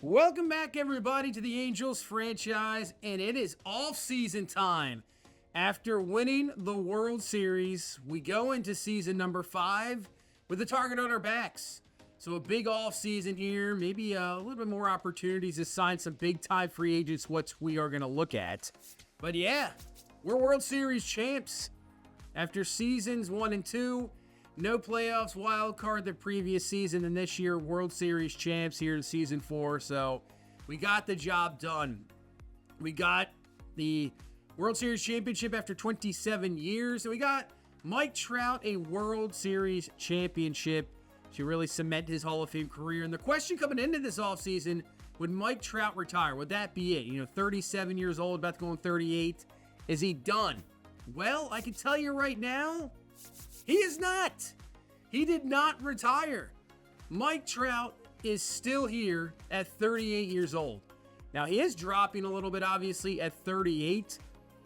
Welcome back, everybody, to the Angels franchise, and it is off-season time. After winning the World Series, we go into season number 5 with the target on our backs. So a big off-season here, maybe a little bit more opportunities to sign some big-time free agents, what we are going to look at. But yeah, we're World Series champs. After seasons 1 and 2, no playoffs, wild card the previous season, and this year World Series champs here in season 4. So we got the job done. We got the World Series championship after 27 years, and we got Mike Trout a World Series championship to really cement his Hall of Fame career. And the question coming into this offseason, would Mike Trout retire? Would that be it? 37 years old, about to go on 38. Is he done? Well, I can tell you right now, he is not. He did not retire. Mike Trout is still here at 38 years old. Now, he is dropping a little bit, obviously, at 38.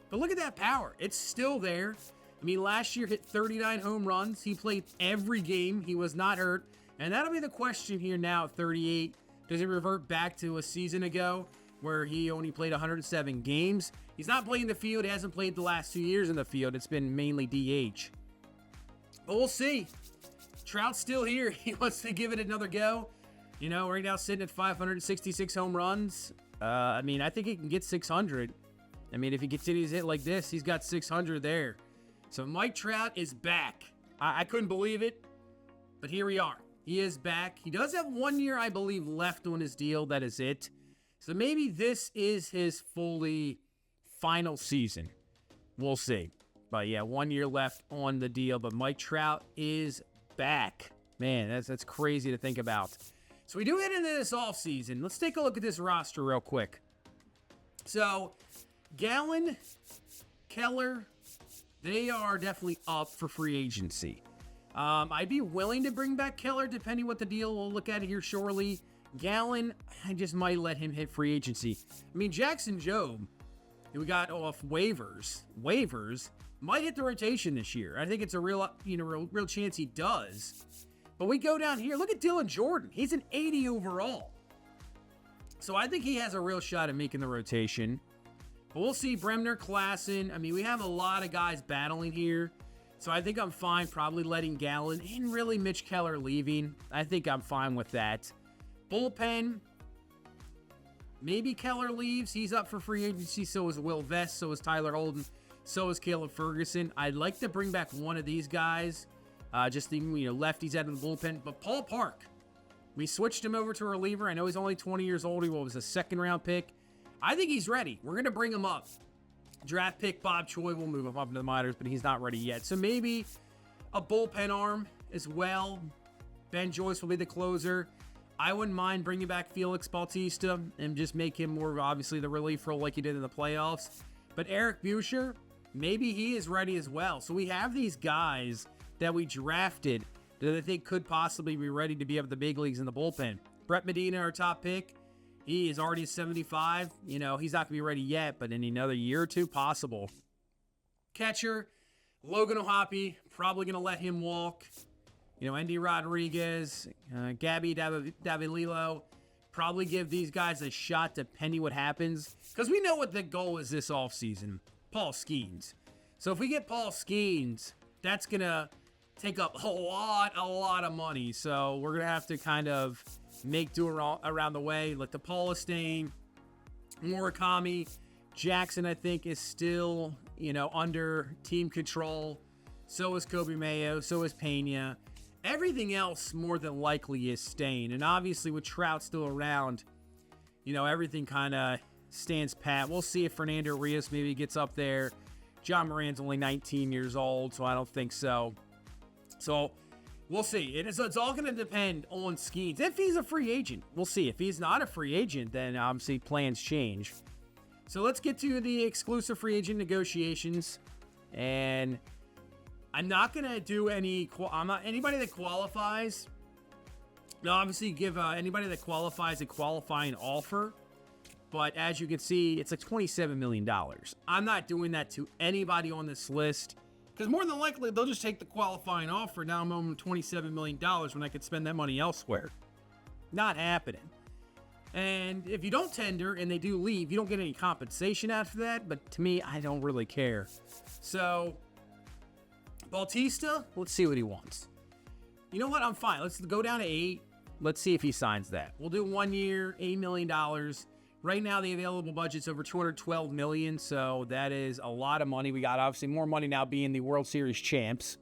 But look at that power. It's still there. I mean, last year hit 39 home runs. He played every game. He was not hurt. And that'll be the question here now at 38. Does he revert back to a season ago where he only played 107 games? He's not playing the field. He hasn't played the last 2 years in the field. It's been mainly DH. But we'll see. Trout's still here. He wants to give it another go. Right now sitting at 566 home runs. I think he can get 600. If he continues to hit like this, he's got 600 there. So Mike Trout is back. I couldn't believe it, but here we are. He is back. He does have 1 year, I believe, left on his deal. That is it. So maybe this is his fully final season. We'll see. But yeah, 1 year left on the deal. But Mike Trout is back. Man, that's crazy to think about. So we do head into this offseason. Let's take a look at this roster real quick. So Gallen, Keller, they are definitely up for free agency. I'd be willing to bring back Keller depending what the deal. We'll look at it here shortly. Gallen, I just might let him hit free agency. Jackson Jobe, who we got off waivers, might hit the rotation this year. I think it's a real chance he does. But we go down here. Look at Dylan Jordan. He's an 80 overall. So I think he has a real shot at making the rotation. But we'll see. Bremner, Klassen. We have a lot of guys battling here. So I think I'm fine probably letting Gallen and really Mitch Keller leaving. I think I'm fine with that. Bullpen. Maybe Keller leaves. He's up for free agency. So is Will Vest. So is Tyler Holden. So is Caleb Ferguson. I'd like to bring back one of these guys. Just the lefties out of the bullpen. But Paul Park. We switched him over to a reliever. I know he's only 20 years old. He was a second-round pick. I think he's ready. We're going to bring him up. Draft pick Bob Choi will move him up into the minors, but he's not ready yet. So maybe a bullpen arm as well. Ben Joyce will be the closer. I wouldn't mind bringing back Felix Bautista and just make him more, obviously, the relief role like he did in the playoffs. But Eric Buescher, maybe he is ready as well. So we have these guys that we drafted that I think could possibly be ready to be up at the big leagues in the bullpen. Brett Medina, our top pick. He is already 75. He's not going to be ready yet, but in another year or two, possible. Catcher, Logan O'Hoppe, probably going to let him walk. Andy Rodriguez, Gabby Davililo, probably give these guys a shot depending what happens. Because we know what the goal is this offseason. Paul Skeens. So if we get Paul Skeens, that's going to take up a lot of money. So we're going to have to kind of make do around the way. Like DePaula staying, Murakami, Jackson, I think, is still, under team control. So is Kobe Mayo. So is Pena. Everything else more than likely is staying. And obviously with Trout still around, everything kind of stands pat. We'll see if Fernando Rios maybe gets up there. John Moran's only 19 years old, so I don't think so. So we'll see. It's all going to depend on Skeens. If he's a free agent, we'll see. If he's not a free agent, then obviously plans change. So let's get to the exclusive free agent negotiations. And I'm not going to do anybody that qualifies. I'll obviously give anybody that qualifies a qualifying offer. But as you can see, it's like $27 million. I'm not doing that to anybody on this list. Because more than likely, they'll just take the qualifying offer. Now I'm owing $27 million when I could spend that money elsewhere. Not happening. And if you don't tender and they do leave, you don't get any compensation after that. But to me, I don't really care. So, Bautista, let's see what he wants. You know what? I'm fine. Let's go down to 8. Let's see if he signs that. We'll do 1 year, $8 million. Right now, the available budget's over $212 million, so that is a lot of money. We got, obviously, more money now being the World Series champs.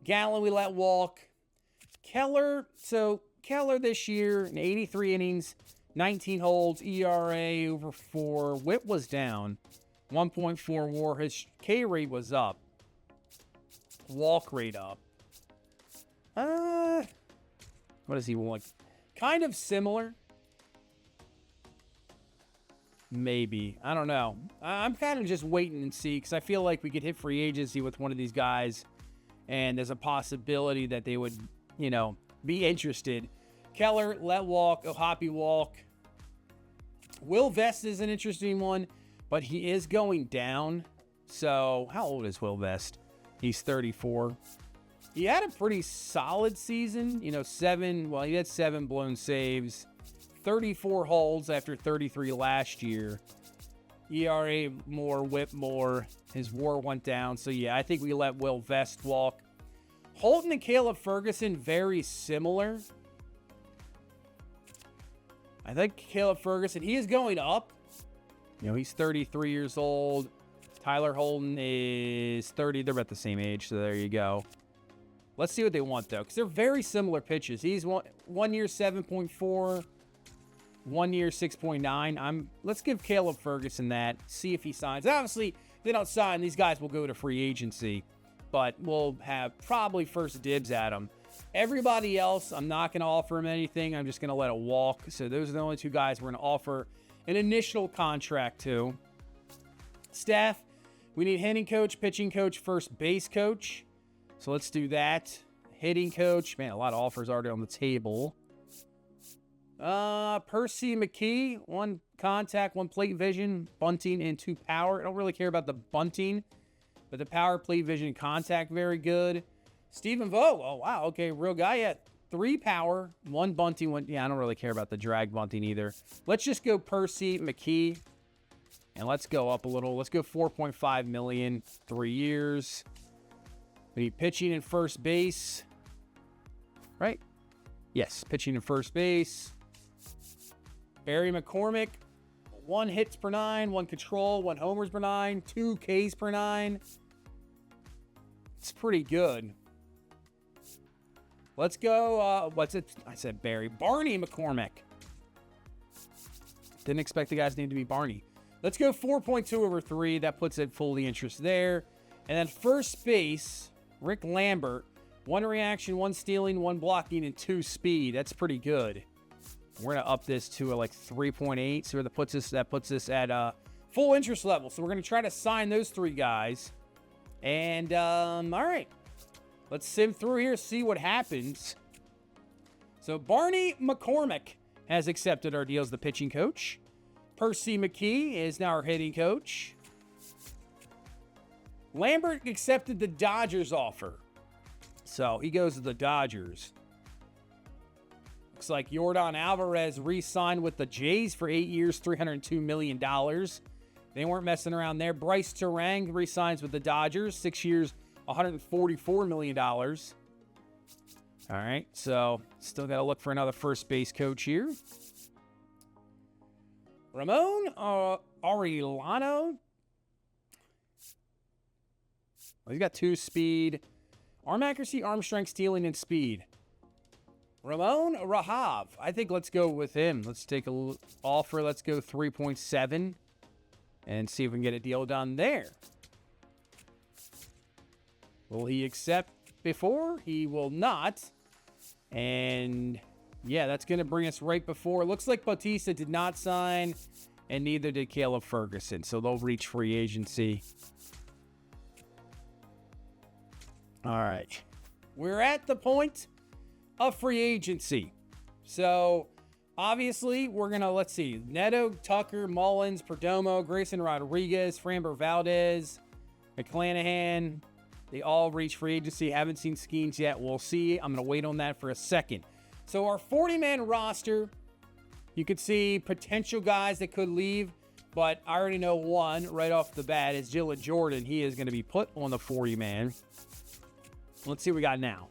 Gallen, we let walk. Keller, so Keller this year, in 83 innings, 19 holds, ERA over 4. Whip was down, 1.4 WAR. His K rate was up. Walk rate up. What does he want? Kind of similar. Maybe. I don't know. I'm kind of just waiting and see because I feel like we could hit free agency with one of these guys and there's a possibility that they would, be interested. Keller, let walk. Ohapi walk. Will Vest is an interesting one, but he is going down. So, how old is Will Vest? He's 34. He had a pretty solid season. He had 7 blown saves. 34 holds after 33 last year. ERA more, whip more. His WAR went down. So, yeah, I think we let Will Vest walk. Holton and Caleb Ferguson, very similar. I think Caleb Ferguson, he is going up. He's 33 years old. Tyler Holton is 30. They're about the same age, so there you go. Let's see what they want, though, because they're very similar pitches. He's 1 year 7.4, 1 year 6.9. Let's give Caleb Ferguson that, see if he signs. Obviously, if they don't sign, these guys will go to free agency, but we'll have probably first dibs at them. Everybody else, I'm not going to offer him anything. I'm just going to let it walk. So those are the only 2 guys we're going to offer an initial contract to. Staff, we need hitting coach, pitching coach, first base coach. So let's do that. Hitting coach. Man, a lot of offers already on the table. Percy McKee, 1 contact, 1 plate vision, bunting, and 2 power. I don't really care about the bunting, but the power, plate vision, contact, very good. Stephen Vogt. Oh, wow. Okay, real guy. Yeah, 3 power, 1 bunting. 1. Yeah, I don't really care about the drag bunting either. Let's just go Percy McKee, and let's go up a little. Let's go $4.5 million, 3 years. We need pitching and first base. Right? Yes, pitching and first base. Barry McCormick, 1 hits per 9, 1 control, 1 homers per 9, 2 Ks per 9. It's pretty good. Let's go, what's it? I said Barry. Barney McCormick. Didn't expect the guy's name to be Barney. Let's go 4.2 over 3. That puts it fully interest there. And then first base, Rick Lambert. 1 reaction, 1 stealing, 1 blocking, and 2 speed. That's pretty good. We're going to up this to like 3.8. So that puts us at full interest level. So we're going to try to sign those 3 guys. And, all right. Let's sim through here, see what happens. So Barney McCormick has accepted our deal as the pitching coach. Percy McKee is now our hitting coach. Lambert accepted the Dodgers offer. So he goes to the Dodgers. Looks like Yordan Alvarez re-signed with the Jays for 8 years, $302 million. They weren't messing around there. Bryce Terang re-signs with the Dodgers, 6 years, $144 million. All right, so still got to look for another first base coach here. Ramon Arellano. Well, he's got 2 speed. Arm accuracy, arm strength, stealing, and speed. Ramon Rahav. I think let's go with him. Let's take a offer. Let's go 3.7 and see if we can get a deal done there. Will he accept before? He will not. And yeah, that's going to bring us right before. It looks like Bautista did not sign, and neither did Caleb Ferguson. So they'll reach free agency. All right. We're at the point of free agency. So obviously, we're going to, let's see, Neto, Tucker, Mullins, Perdomo, Grayson Rodriguez, Framber Valdez, McClanahan. They all reach free agency. Haven't seen Skeens yet. We'll see. I'm going to wait on that for a second. So our 40-man roster, You could see potential guys that could leave, but I already know one right off the bat is Dylan Jordan. He is going to be put on the 40-man. Let's see what we got now.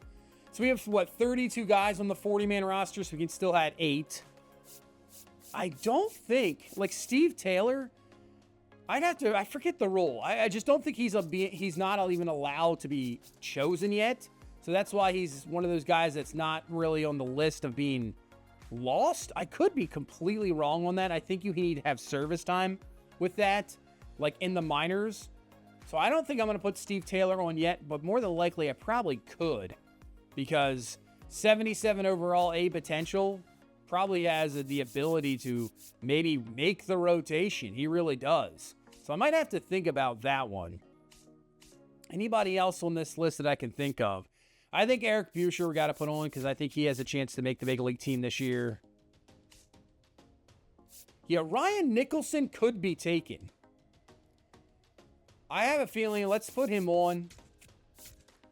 So we have, 32 guys on the 40-man roster, so we can still add 8. I don't think, Steve Taylor, I forget the rule. I just don't think he's not even allowed to be chosen yet. So that's why he's one of those guys that's not really on the list of being lost. I could be completely wrong on that. I think you need to have service time with that, in the minors. So I don't think I'm going to put Steve Taylor on yet, but more than likely I probably could, because 77 overall A potential, probably has the ability to maybe make the rotation. He really does. So I might have to think about that one. Anybody else on this list that I can think of? I think Eric Buescher we got to put on because I think he has a chance to make the big league team this year. Yeah, Ryan Nicholson could be taken. I have a feeling let's put him on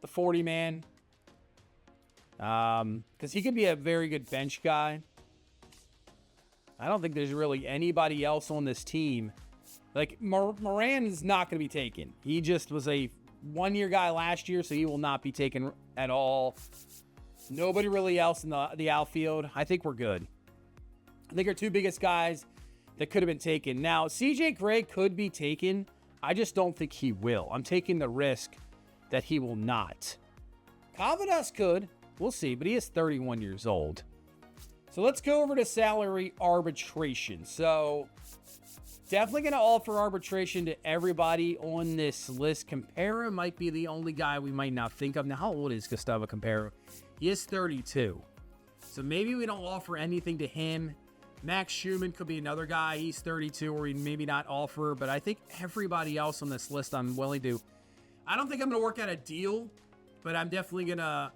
the 40-man. Because he could be a very good bench guy. I don't think there's really anybody else on this team. Moran is not going to be taken. He just was a one-year guy last year, so he will not be taken at all. Nobody really else in the outfield. I think we're good. I think our two biggest guys that could have been taken. Now, CJ Gray could be taken. I just don't think he will. I'm taking the risk that he will not. Cavadas could. We'll see, but he is 31 years old. So let's go over to salary arbitration. So definitely going to offer arbitration to everybody on this list. Campera might be the only guy we might not think of. Now, how old is Gustavo Campera? He is 32. So maybe we don't offer anything to him. Max Schumann could be another guy. He's 32, or we maybe not offer. But I think everybody else on this list I'm willing to. I don't think I'm going to work out a deal, but I'm definitely going to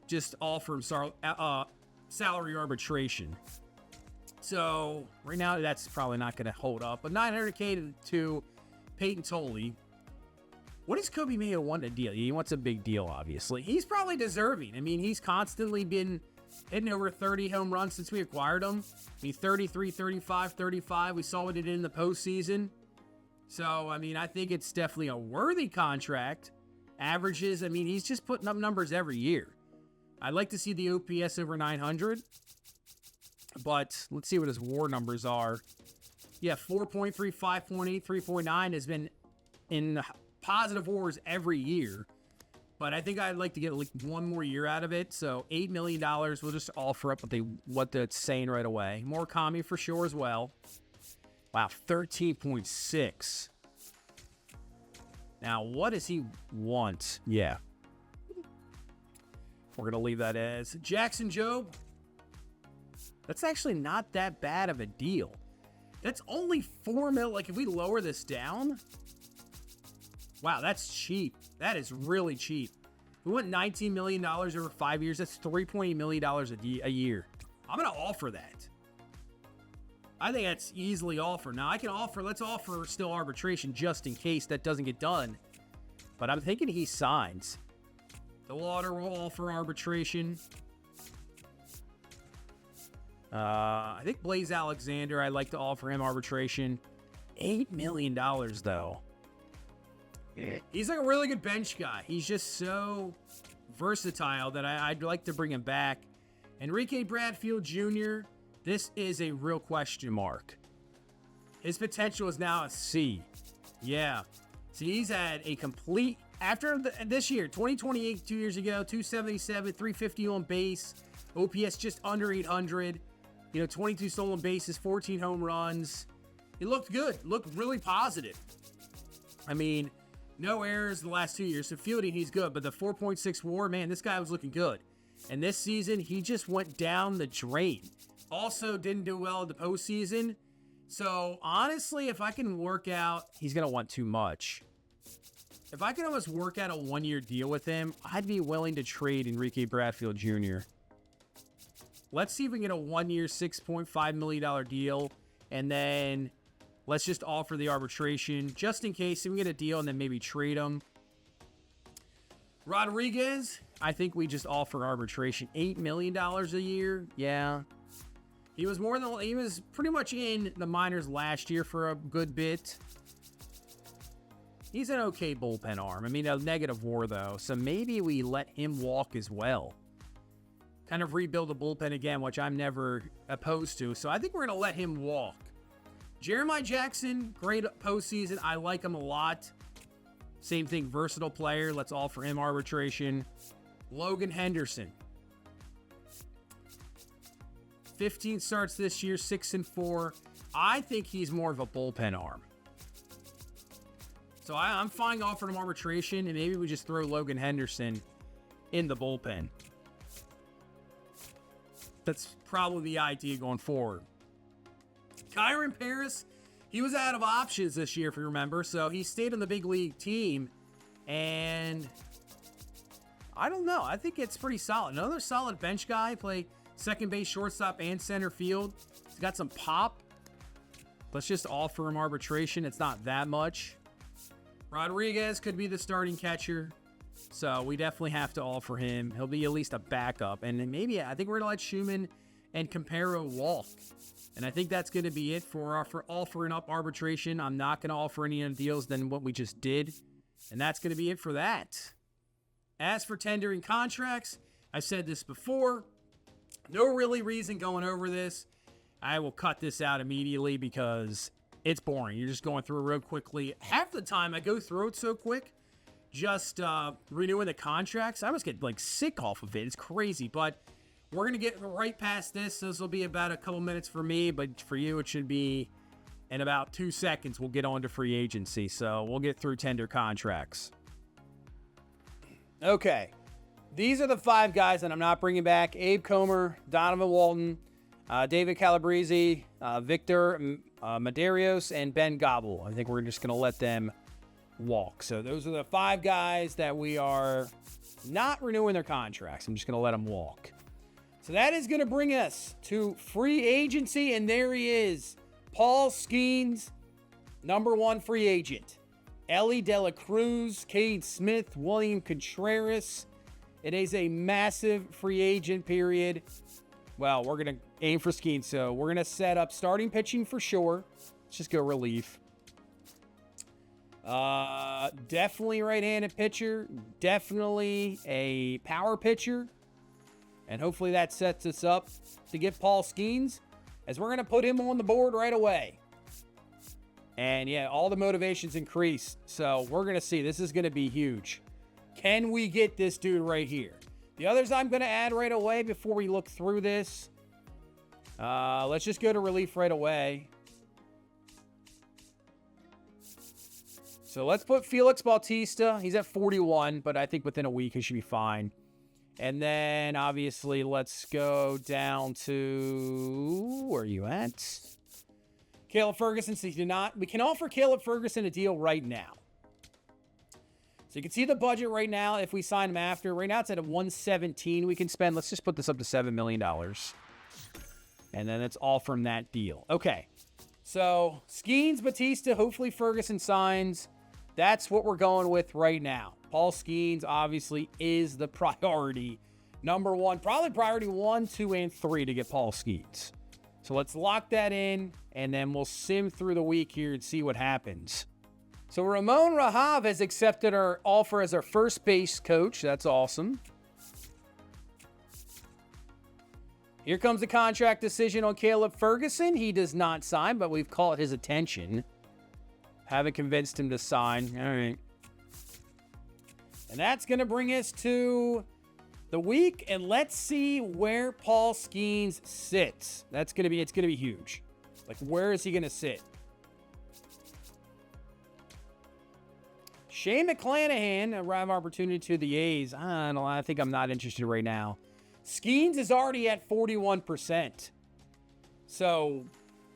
just offer him salary arbitration. So right now that's probably not going to hold up. But $900K to Peyton Tolley. What does Kobe Mayo want a deal? He wants a big deal, obviously. He's probably deserving. I mean, he's constantly been hitting over 30 home runs since we acquired him. I mean, 33, 35, 35. We saw what he did in the postseason. So, I mean, I think it's definitely a worthy contract. Averages, I mean, he's just putting up numbers every year. I'd like to see the OPS over 900. But let's see what his WAR numbers are. Yeah, 4.3, 5.8, 3.9 has been in positive WARs every year. But I think I'd like to get one more year out of it. So $8 million, we'll just offer up what they're saying right away. More Kami for sure as well. Wow, 13.6. Now, what does he want? Yeah. We're going to leave that as Jackson Jobe. That's actually not that bad of a deal. That's only $4 million. If we lower this down, wow, that's cheap. That is really cheap. We want $19 million over 5 years. That's $3.8 million a year. I'm going to offer that. I think that's easily offered. Now, let's offer still arbitration just in case that doesn't get done. But I'm thinking he signs. The Water will offer arbitration. I think Blaze Alexander, I'd like to offer him arbitration. $8 million, though. He's a really good bench guy. He's just so versatile that I'd like to bring him back. Enrique Bradfield Jr., this is a real question mark. His potential is now a C. Yeah. See, he's had a complete... After this year, 2028, 2 years ago, 277, 350 on base, OPS just under 800, 22 stolen bases, 14 home runs. He looked good, looked really positive. I mean, no errors the last 2 years. So fielding, he's good, but the 4.6 WAR, man, this guy was looking good. And this season, he just went down the drain. Also, didn't do well in the postseason. So honestly, if I can work out, he's gonna want too much. If I could almost work out a one-year deal with him, I'd be willing to trade Enrique Bradfield Jr. Let's see if we can get a one-year, $6.5 million deal, and then let's just offer the arbitration just in case we can get a deal and then maybe trade him. Rodriguez, I think we just offer arbitration. $8 million a year, yeah. He was pretty much in the minors last year for a good bit. He's an okay bullpen arm. I mean, a negative WAR though, so maybe we let him walk as well. Kind of rebuild the bullpen again, which I'm never opposed to. So I think we're going to let him walk. Jeremiah Jackson, great postseason. I like him a lot. Same thing, versatile player. Let's offer him arbitration. Logan Henderson. 15 starts this year, 6-4. I think he's more of a bullpen arm. So I'm fine offering him arbitration, and maybe we just throw Logan Henderson in the bullpen. That's probably the idea going forward. Kyron Paris, he was out of options this year, if you remember, so he stayed on the big league team, and I don't know. I think it's pretty solid. Another solid bench guy, play second base, shortstop, and center field. He's got some pop. Let's just offer him arbitration. It's not that much. Rodriguez could be the starting catcher, so we definitely have to offer him. He'll be at least a backup, and then maybe I think we're going to let Schumann and Campero walk. And I think that's going to be it for offering up arbitration. I'm not going to offer any other deals than what we just did, and that's going to be it for that. As for tendering contracts, I've said this before. No really reason going over this. I will cut this out immediately because it's boring. You're just going through it real quickly. Half the time I go through it so quick, just renewing the contracts. I almost get sick off of it. It's crazy, but we're going to get right past this. This will be about a couple minutes for me, but for you it should be in about 2 seconds. We'll get on to free agency, so we'll get through tender contracts. Okay. These are the 5 guys that I'm not bringing back. Abe Comer, Donovan Walton, David Calabrese, Victor Medeiros, and Ben Gobble. I think we're just going to let them walk. So those are the 5 guys that we are not renewing their contracts. I'm just going to let them walk. So that is going to bring us to free agency, and there he is. Paul Skeens, number 1 free agent. Ellie De La Cruz, Cade Smith, William Contreras. It is a massive free agent period. Well, we're going to aim for Skeens, so we're going to set up starting pitching for sure. Let's just go relief. Definitely right-handed pitcher. Definitely a power pitcher. And hopefully that sets us up to get Paul Skeens, as we're going to put him on the board right away. And yeah, all the motivations increased. So we're going to see. This is going to be huge. Can we get this dude right here? The others I'm going to add right away before we look through this. Let's just go to relief right away. So let's put Felix Bautista. He's at 41, but I think within a week he should be fine. And then, obviously, let's go down to... Where are you at? Caleb Ferguson. So we can offer Caleb Ferguson a deal right now. So you can see the budget right now if we sign him after. Right now it's at a $117 we can spend. Let's just put this up to $7 million. And then it's all from that deal. Okay. So, Skeens, Batista, hopefully Ferguson signs. That's what we're going with right now. Paul Skeens, obviously, is the priority. Number 1, probably priority 1, 2, and 3 to get Paul Skeens. So let's lock that in, and then we'll sim through the week here and see what happens. So Ramon Rahav has accepted our offer as our first base coach. That's awesome. Here comes the contract decision on Caleb Ferguson. He does not sign, but we've called his attention. Haven't convinced him to sign. All right. And that's going to bring us to the week, and let's see where Paul Skeens sits. It's going to be huge. Where is he going to sit? Shane McClanahan, a rhyme opportunity to the A's. I don't know. I think I'm not interested right now. Skeens is already at 41%. So,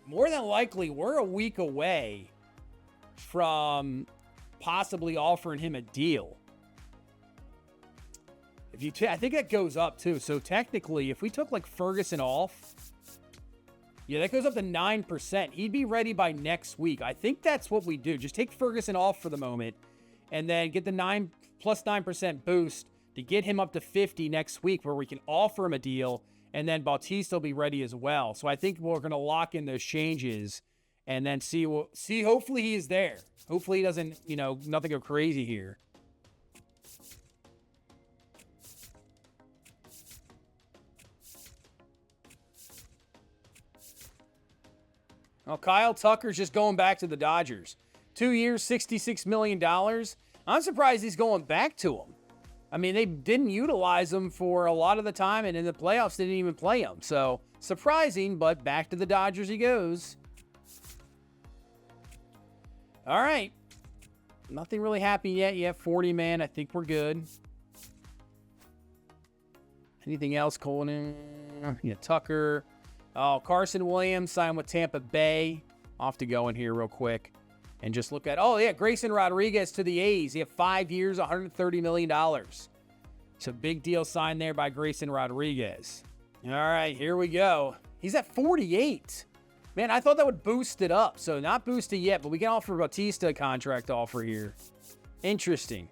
more than likely, we're a week away from possibly offering him a deal. I think that goes up too. So technically, if we took Ferguson off, yeah, that goes up to 9%. He'd be ready by next week. I think that's what we do. Just take Ferguson off for the moment, and then get the 9% boost to get him up to 50 next week, where we can offer him a deal and then Bautista will be ready as well. So I think we're going to lock in those changes and then see. Hopefully he is there. Hopefully he doesn't, nothing go crazy here. Well, Kyle Tucker's just going back to the Dodgers. 2 years, $66 million. I'm surprised he's going back to them. I mean, they didn't utilize him for a lot of the time, and in the playoffs, they didn't even play him. So, surprising, but back to the Dodgers he goes. All right. Nothing really happened yet. You have 40 man. I think we're good. Anything else, Colton? Tucker. Oh, Carson Williams signed with Tampa Bay. Off to go in here real quick. And just look at, Grayson Rodriguez to the A's. He had 5 years, $130 million. It's a big deal signed there by Grayson Rodriguez. All right, here we go. He's at 48. Man, I thought that would boost it up. So not boosted yet, but we can offer Bautista a contract offer here. Interesting.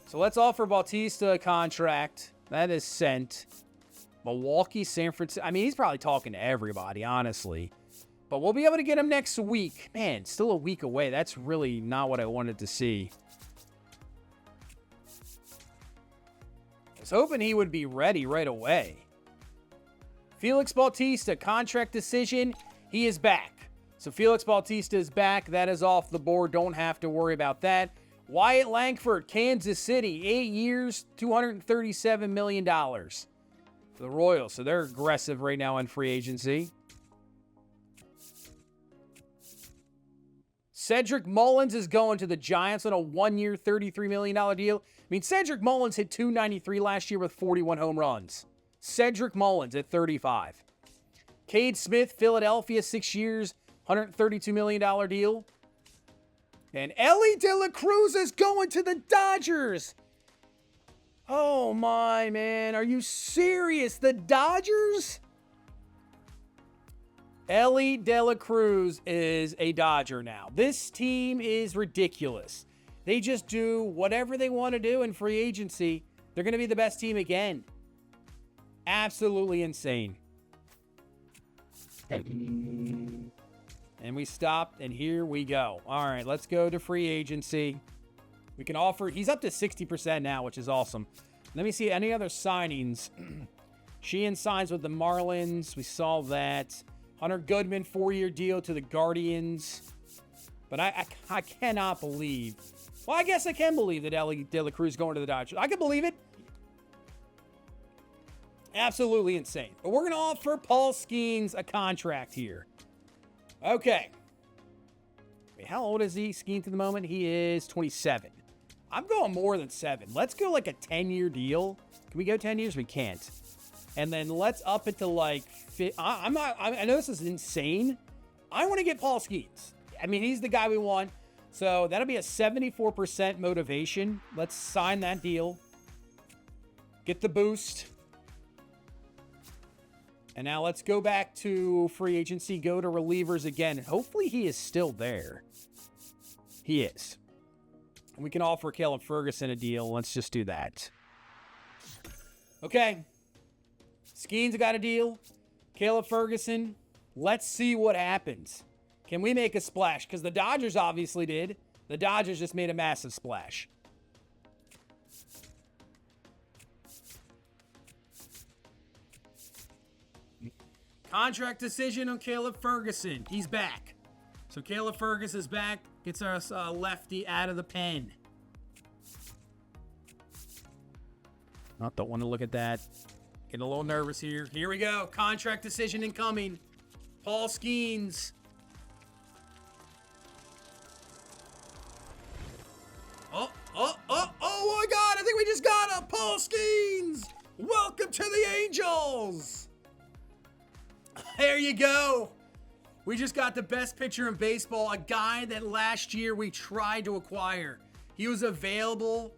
So let's offer Bautista a contract. That is sent. Milwaukee, San Francisco. I mean, he's probably talking to everybody, honestly. But we'll be able to get him next week. Man, still a week away. That's really not what I wanted to see. I was hoping he would be ready right away. Felix Bautista, contract decision. He is back. So Felix Bautista is back. That is off the board. Don't have to worry about that. Wyatt Langford, Kansas City. 8 years, $237 million. For the Royals. So they're aggressive right now in free agency. Cedric Mullins is going to the Giants on a 1-year, $33 million deal. I mean, Cedric Mullins hit .293 last year with 41 home runs. Cedric Mullins at 35. Cade Smith, Philadelphia, 6 years, $132 million deal. And Ellie De La Cruz is going to the Dodgers. Oh my, man. Are you serious? The Dodgers? Ellie De La Cruz is a Dodger now. This team is ridiculous. They just do whatever they want to do in free agency. They're going to be the best team again. Absolutely insane. And we stopped, and here we go. All right, let's go to free agency. We can offer, he's up to 60% now, which is awesome. Let me see any other signings. Sheehan signs with the Marlins. We saw that. Hunter Goodman, 4-year deal to the Guardians. But I cannot believe. Well, I guess I can believe that Ellie De La Cruz is going to the Dodgers. I can believe it. Absolutely insane. But we're going to offer Paul Skeens a contract here. Okay. Wait, how old is he, Skeens, at the moment? He is 27. I'm going more than 7. Let's go like a 10-year deal. Can we go 10 years? We can't. And then let's up it to like, I know this is insane. I want to get Paul Skeens. I mean, he's the guy we want. So that'll be a 74% motivation. Let's sign that deal. Get the boost. And now let's go back to free agency, go to relievers again. And hopefully he is still there. He is. And we can offer Caleb Ferguson a deal. Let's just do that. Okay. Skeens got a deal. Caleb Ferguson. Let's see what happens. Can we make a splash? Because the Dodgers obviously did. The Dodgers just made a massive splash. Contract decision on Caleb Ferguson. He's back. So Caleb Ferguson is back. Gets us a lefty out of the pen. Don't want to look at that. Getting a little nervous here. Here we go. Contract decision incoming. Paul Skeens. Oh my God. I think we just got a Paul Skeens. Welcome to the Angels. There you go. We just got the best pitcher in baseball, a guy that last year we tried to acquire. He was available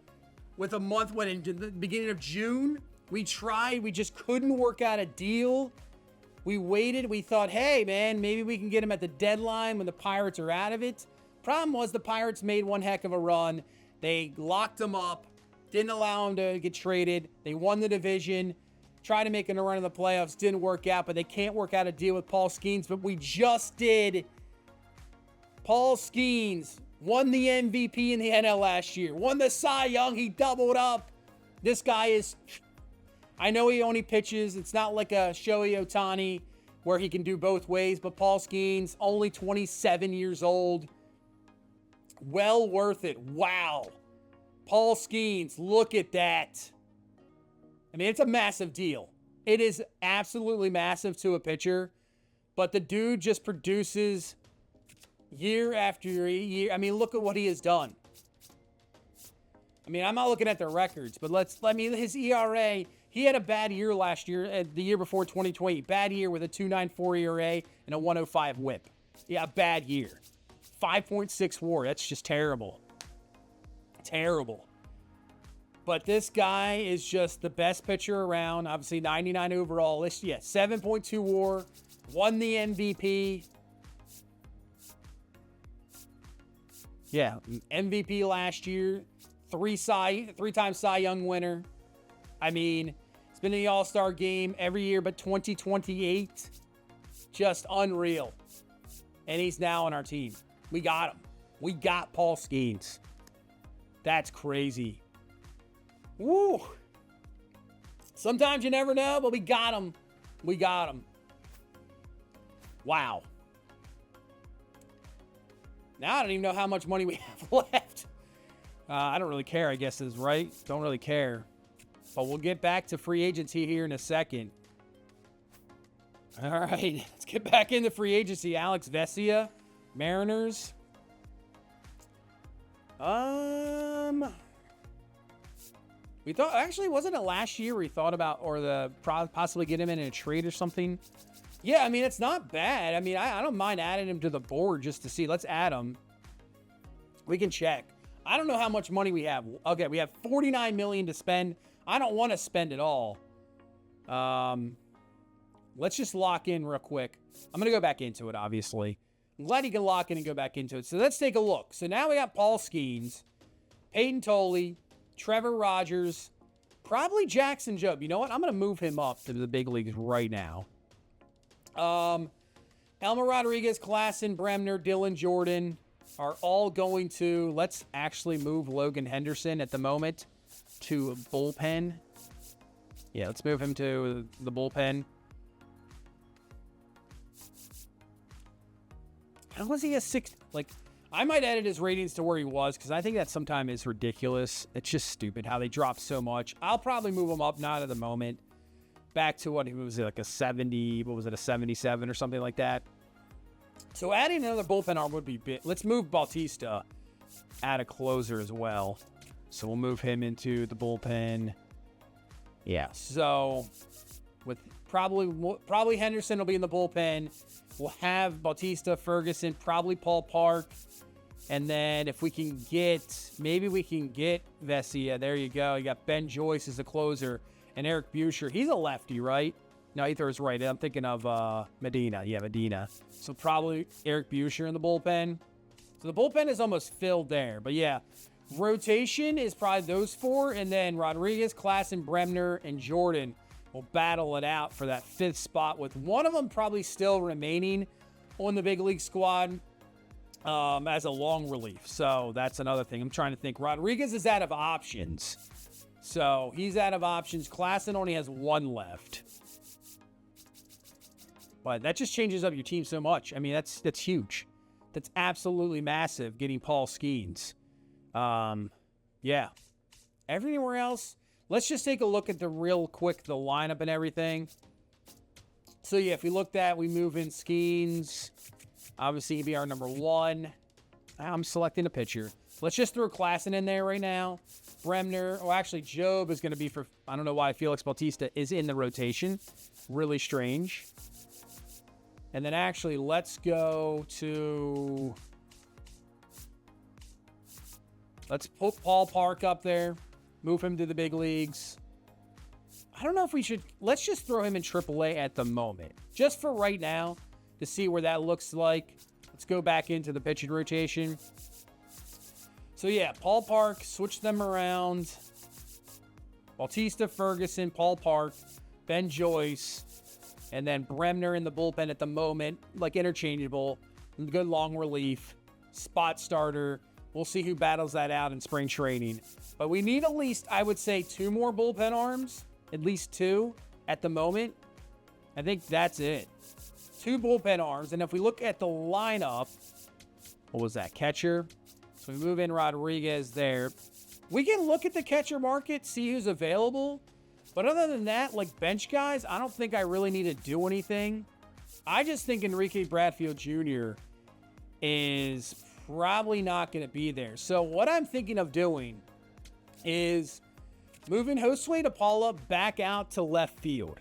with a month, in the beginning of June. We tried, we just couldn't work out a deal. We waited, we thought, hey man, maybe we can get him at the deadline when the Pirates are out of it. Problem was the Pirates made one heck of a run. They locked him up, didn't allow him to get traded. They won the division. tried to make a run in the playoffs, didn't work out, but they can't work out a deal with Paul Skeens. But we just did. Paul Skeens won the MVP in the NL last year, won the Cy Young. He doubled up. This guy is, I know he only pitches. It's not like a Shohei Ohtani where he can do both ways, but Paul Skeens, only 27 years old. Well worth it. Wow. Paul Skeens, look at that. I mean, it's a massive deal. It is absolutely massive to a pitcher, but the dude just produces year after year. I mean, look at what he has done. I mean, I'm not looking at the records, but his ERA, he had a bad year last year, the year before 2020. Bad year with a 2.94 ERA and a 105 whip. Yeah, bad year. 5.6 WAR. That's just terrible. Terrible. But this guy is just the best pitcher around. Obviously, 99 overall. 7.2 WAR. Won the MVP. Yeah, MVP last year. Three-time Cy Young winner. I mean, it's been in the All-Star game every year but 2028. Just unreal. And he's now on our team. We got him. We got Paul Skeens. That's crazy. Woo. Sometimes you never know, but we got him. We got him. Wow. Now I don't even know how much money we have left. I don't really care, I guess is right. Don't really care. But we'll get back to free agency here in a second. All right, let's get back into free agency. Alex Vesia, Mariners. We thought, actually, wasn't it last year we thought about, or possibly get him in a trade or something? Yeah, I mean, it's not bad. I mean, I don't mind adding him to the board just to see. Let's add him. We can check. I don't know how much money we have. Okay, we have $49 million to spend. I don't want to spend it all. Let's just lock in real quick. I'm going to go back into it, obviously. I'm glad you can lock in and go back into it. So let's take a look. So now we got Paul Skeens, Peyton Tolley, Trevor Rogers, probably Jackson Jobe. You know what? I'm going to move him up to the big leagues right now. Elmer Rodriguez, Klassen, Bremner, Dylan Jordan are all going to, let's actually move Logan Henderson at the moment to bullpen. Yeah, let's move him to the bullpen. How was he a 6? Like, I might edit his ratings to where he was because I think that sometimes is ridiculous. It's just stupid how they drop so much. I'll probably move him up, not at the moment. Back to what he was, like a 70, what was it, a 77 or something like that. So adding another bullpen arm would be big. Let's move Bautista, add a closer as well. So we'll move him into the bullpen. Yeah, so with probably Henderson will be in the bullpen. We'll have Bautista, Ferguson, probably Paul Park. And then if we can get, maybe we can get Vesia. There you go. You got Ben Joyce as the closer. And Eric Buescher. He's a lefty, right? No, he throws right. I'm thinking of Medina. Yeah, Medina. So probably Eric Buescher in the bullpen. So the bullpen is almost filled there. But yeah, rotation is probably those four. And then Rodriguez, Klassen, Bremner, and Jordan will battle it out for that 5th spot, with one of them probably still remaining on the big league squad as a long relief. So that's another thing. I'm trying to think. Rodriguez is out of options. So he's out of options. Klassen only has 1 left. But that just changes up your team so much. I mean, that's huge. That's absolutely massive, getting Paul Skeens. Yeah. Everywhere else, let's just take a look at the lineup and everything. So, yeah, if we looked at, we move in Skeens. Obviously, he'd be our number 1. I'm selecting a pitcher. Let's just throw Klassen in there right now. Bremner, actually, Jobe is going to be for, I don't know why Felix Bautista is in the rotation. Really strange. And then actually, let's go to, let's put Paul Park up there. Move him to the big leagues. I don't know if we should, let's just throw him in AAA at the moment. Just for right now, to see where that looks like. Let's go back into the pitching rotation. So yeah, Paul Park, switch them around. Bautista, Ferguson, Paul Park. Ben Joyce, and then Bremner in the bullpen at the moment, like interchangeable, good long relief, spot starter. We'll see who battles that out in spring training. But we need at least, I would say, 2 more bullpen arms, at least 2 at the moment. I think that's it. 2 bullpen arms. And if we look at the lineup, what was that, catcher? So we move in Rodriguez there. We can look at the catcher market, see who's available. But other than that, like bench guys, I don't think I really need to do anything. I just think Enrique Bradfield Jr. is probably not going to be there. So what I'm thinking of doing is moving Josue DePaula back out to left field.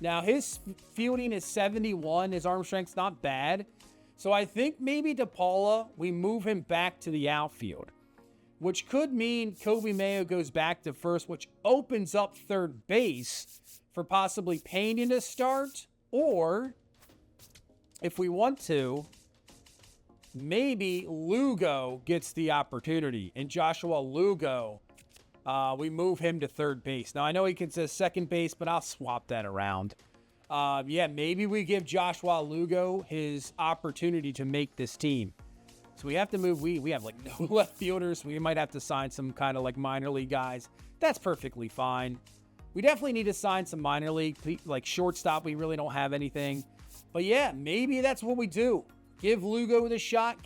Now, his fielding is 71. His arm strength's not bad. So I think maybe DePaula, we move him back to the outfield, which could mean Kobe Mayo goes back to first, which opens up third base for possibly Pena to start. Or, if we want to, maybe Lugo gets the opportunity. And Joshua Lugo, we move him to third base. Now, I know he can say second base, but I'll swap that around. Yeah, maybe we give Joshua Lugo his opportunity to make this team. So we have to move. We have like no left fielders. We might have to sign some kind of like minor league guys. That's perfectly fine. We definitely need to sign some minor league, like shortstop. We really don't have anything. But yeah, maybe that's what we do. Give Lugo the shot.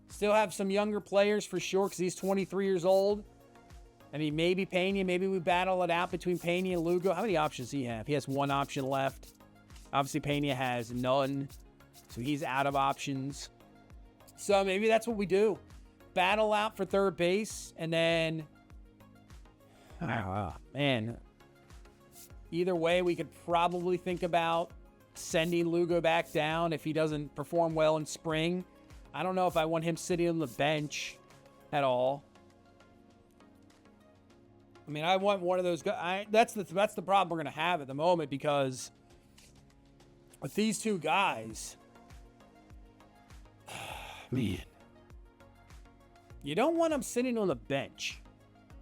Still have some younger players for sure because he's 23 years old. I mean, maybe Pena. Maybe we battle it out between Pena and Lugo. How many options does he have? He has 1 option left. Obviously, Pena has none. So he's out of options. So maybe that's what we do. Battle out for third base. And then, man, either way, we could probably think about sending Lugo back down if he doesn't perform well in spring. I don't know if I want him sitting on the bench at all. I mean, I want one of those guys. That's the problem we're going to have at the moment because with these 2 guys, man, you don't want them sitting on the bench.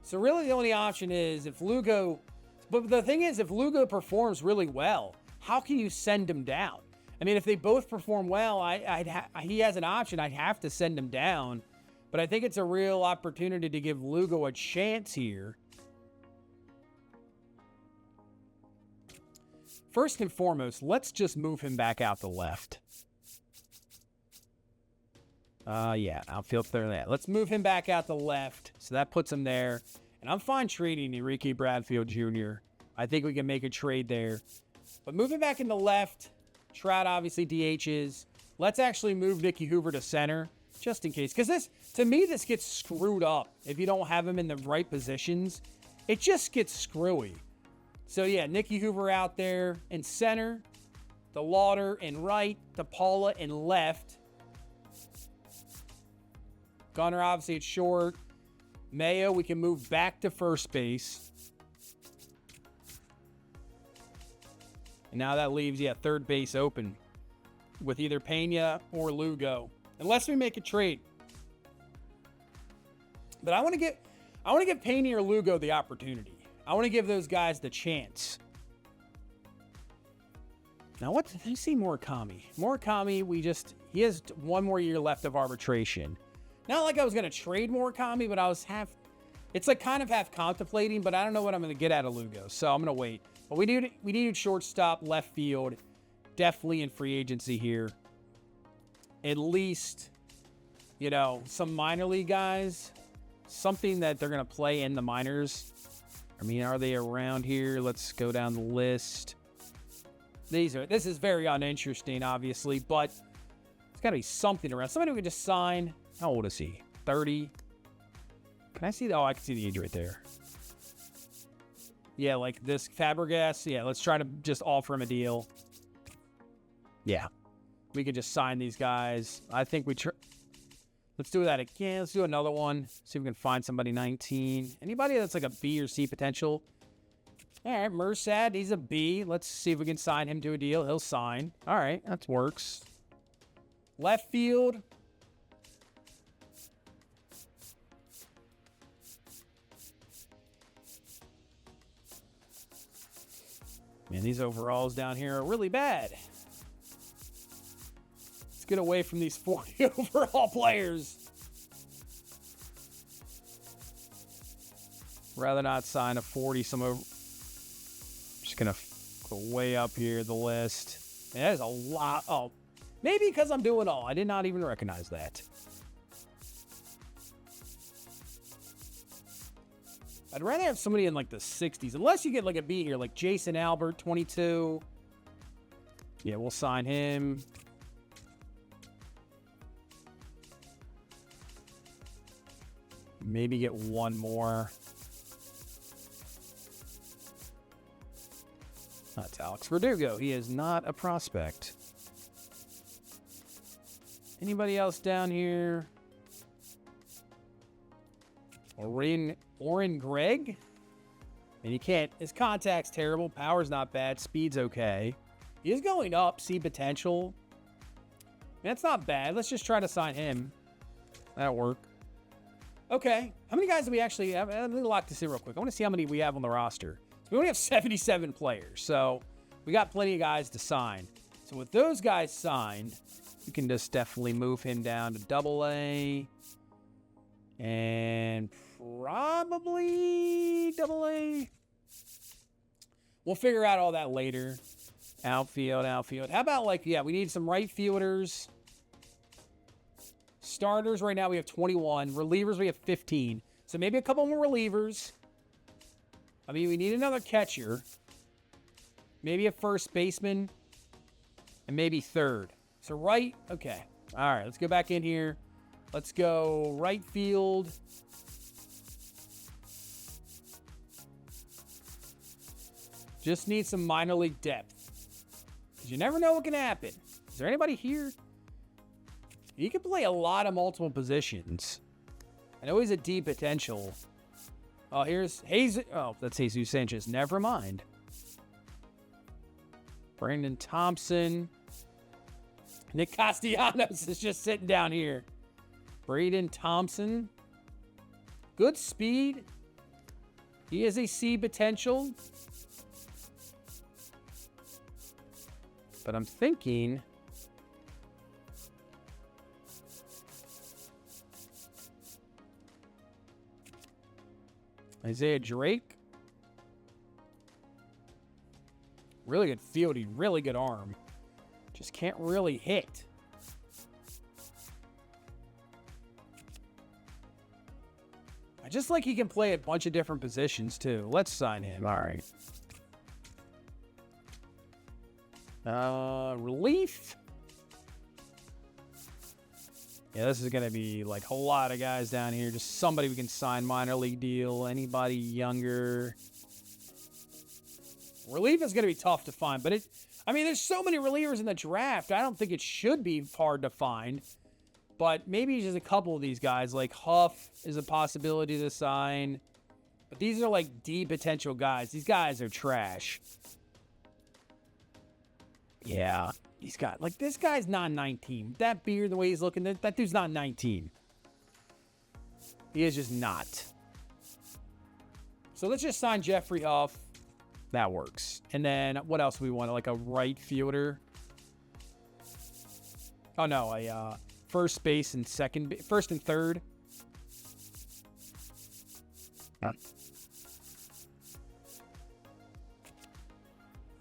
So really the only option is if Lugo, but the thing is if Lugo performs really well, how can you send him down? I mean, if they both perform well, he has an option. I'd have to send him down, but I think it's a real opportunity to give Lugo a chance here. First and foremost, let's just move him back out to left. Yeah, outfield there. Let's move him back out to left. So that puts him there. And I'm fine trading Enrique Bradfield Jr. I think we can make a trade there. But moving back into left, Trout obviously DHs. Let's actually move Nicky Hoover to center, just in case. Because to me, this gets screwed up if you don't have him in the right positions. It just gets screwy. So yeah, Nicky Hoover out there in center. DeLauder in right. DePaula in left. Gunnar obviously at short. Mayo, we can move back to first base. And now that leaves, third base open with either Pena or Lugo. Unless we make a trade. But I want to give Pena or Lugo the opportunity. I want to give those guys the chance. Now, what did you see Murakami? Murakami, he has 1 more year left of arbitration. Not like I was going to trade Murakami, but I was it's like kind of half contemplating, but I don't know what I'm going to get out of Lugo, so I'm going to wait. But we need shortstop, left field, definitely in free agency here. At least, some minor league guys, something that they're going to play in the minors. I mean, are they around here? Let's go down the list. This is very uninteresting, obviously, but it's got to be something around. Somebody who can just sign. How old is he? 30? Can I see? I can see the age right there. Yeah, like this Fabregas. Yeah, let's try to just offer him a deal. Yeah, we could just sign these guys. I think let's do that again. Let's do another one. See if we can find somebody 19. Anybody that's like a B or C potential. All right, Mersad, he's a B. Let's see if we can sign him to a deal. He'll sign. All right, that works. Left field. Man, these overalls down here are really bad. Let's get away from these 40 overall players. Rather not sign a 40 some over. Just gonna go way up here the list. Man, that is a lot. Oh, maybe because I'm doing all. I did not even recognize that. I'd rather have somebody in like the 60s, unless you get like a B here, like Jason Albert, 22. Yeah, we'll sign him. Maybe get one more. That's Alex Verdugo. He is not a prospect. Anybody else down here? Oren Gregg? And you can't. His contact's terrible. Power's not bad. Speed's okay. He is going up. See potential. That's not bad. Let's just try to sign him. That'll work. Okay. How many guys do we actually have? Let me lock this in real quick. I want to see how many we have on the roster. So we only have 77 players. So we got plenty of guys to sign. So with those guys signed, we can just definitely move him down to AA. And probably AA. We'll figure out all that later. Outfield. How about we need some right fielders. Starters right now we have 21. Relievers we have 15. So maybe a couple more relievers. I mean, we need another catcher. Maybe a first baseman. And maybe third. So right. Okay. All right. Let's go back in here. Let's go right field. Just need some minor league depth. Because you never know what can happen. Is there anybody here? He can play a lot of multiple positions. I know he's a deep potential. Oh, here's Jesus. Oh, that's Jesus Sanchez. Never mind. Brandon Thompson. Nick Castellanos is just sitting down here. Braden Thompson. Good speed. He has a C potential. But I'm thinking... Isaiah Drake. Really good fielding. Really good arm. Just can't really hit. I just like he can play a bunch of different positions, too. Let's sign him. All right. Relief. Yeah, this is going to be like a whole lot of guys down here. Just somebody we can sign minor league deal. Anybody younger. Relief is going to be tough to find, but there's so many relievers in the draft. I don't think it should be hard to find. But maybe just a couple of these guys, like Huff is a possibility to sign. But these are like deep potential guys. These guys are trash. Yeah, he's got, like, this guy's not 19. That beard, the way he's looking, that dude's not 19. He is just not. So let's just sign Jeffrey Huff. That works. And then what else do we want? Like a right fielder. Oh, no, a first base and first and third.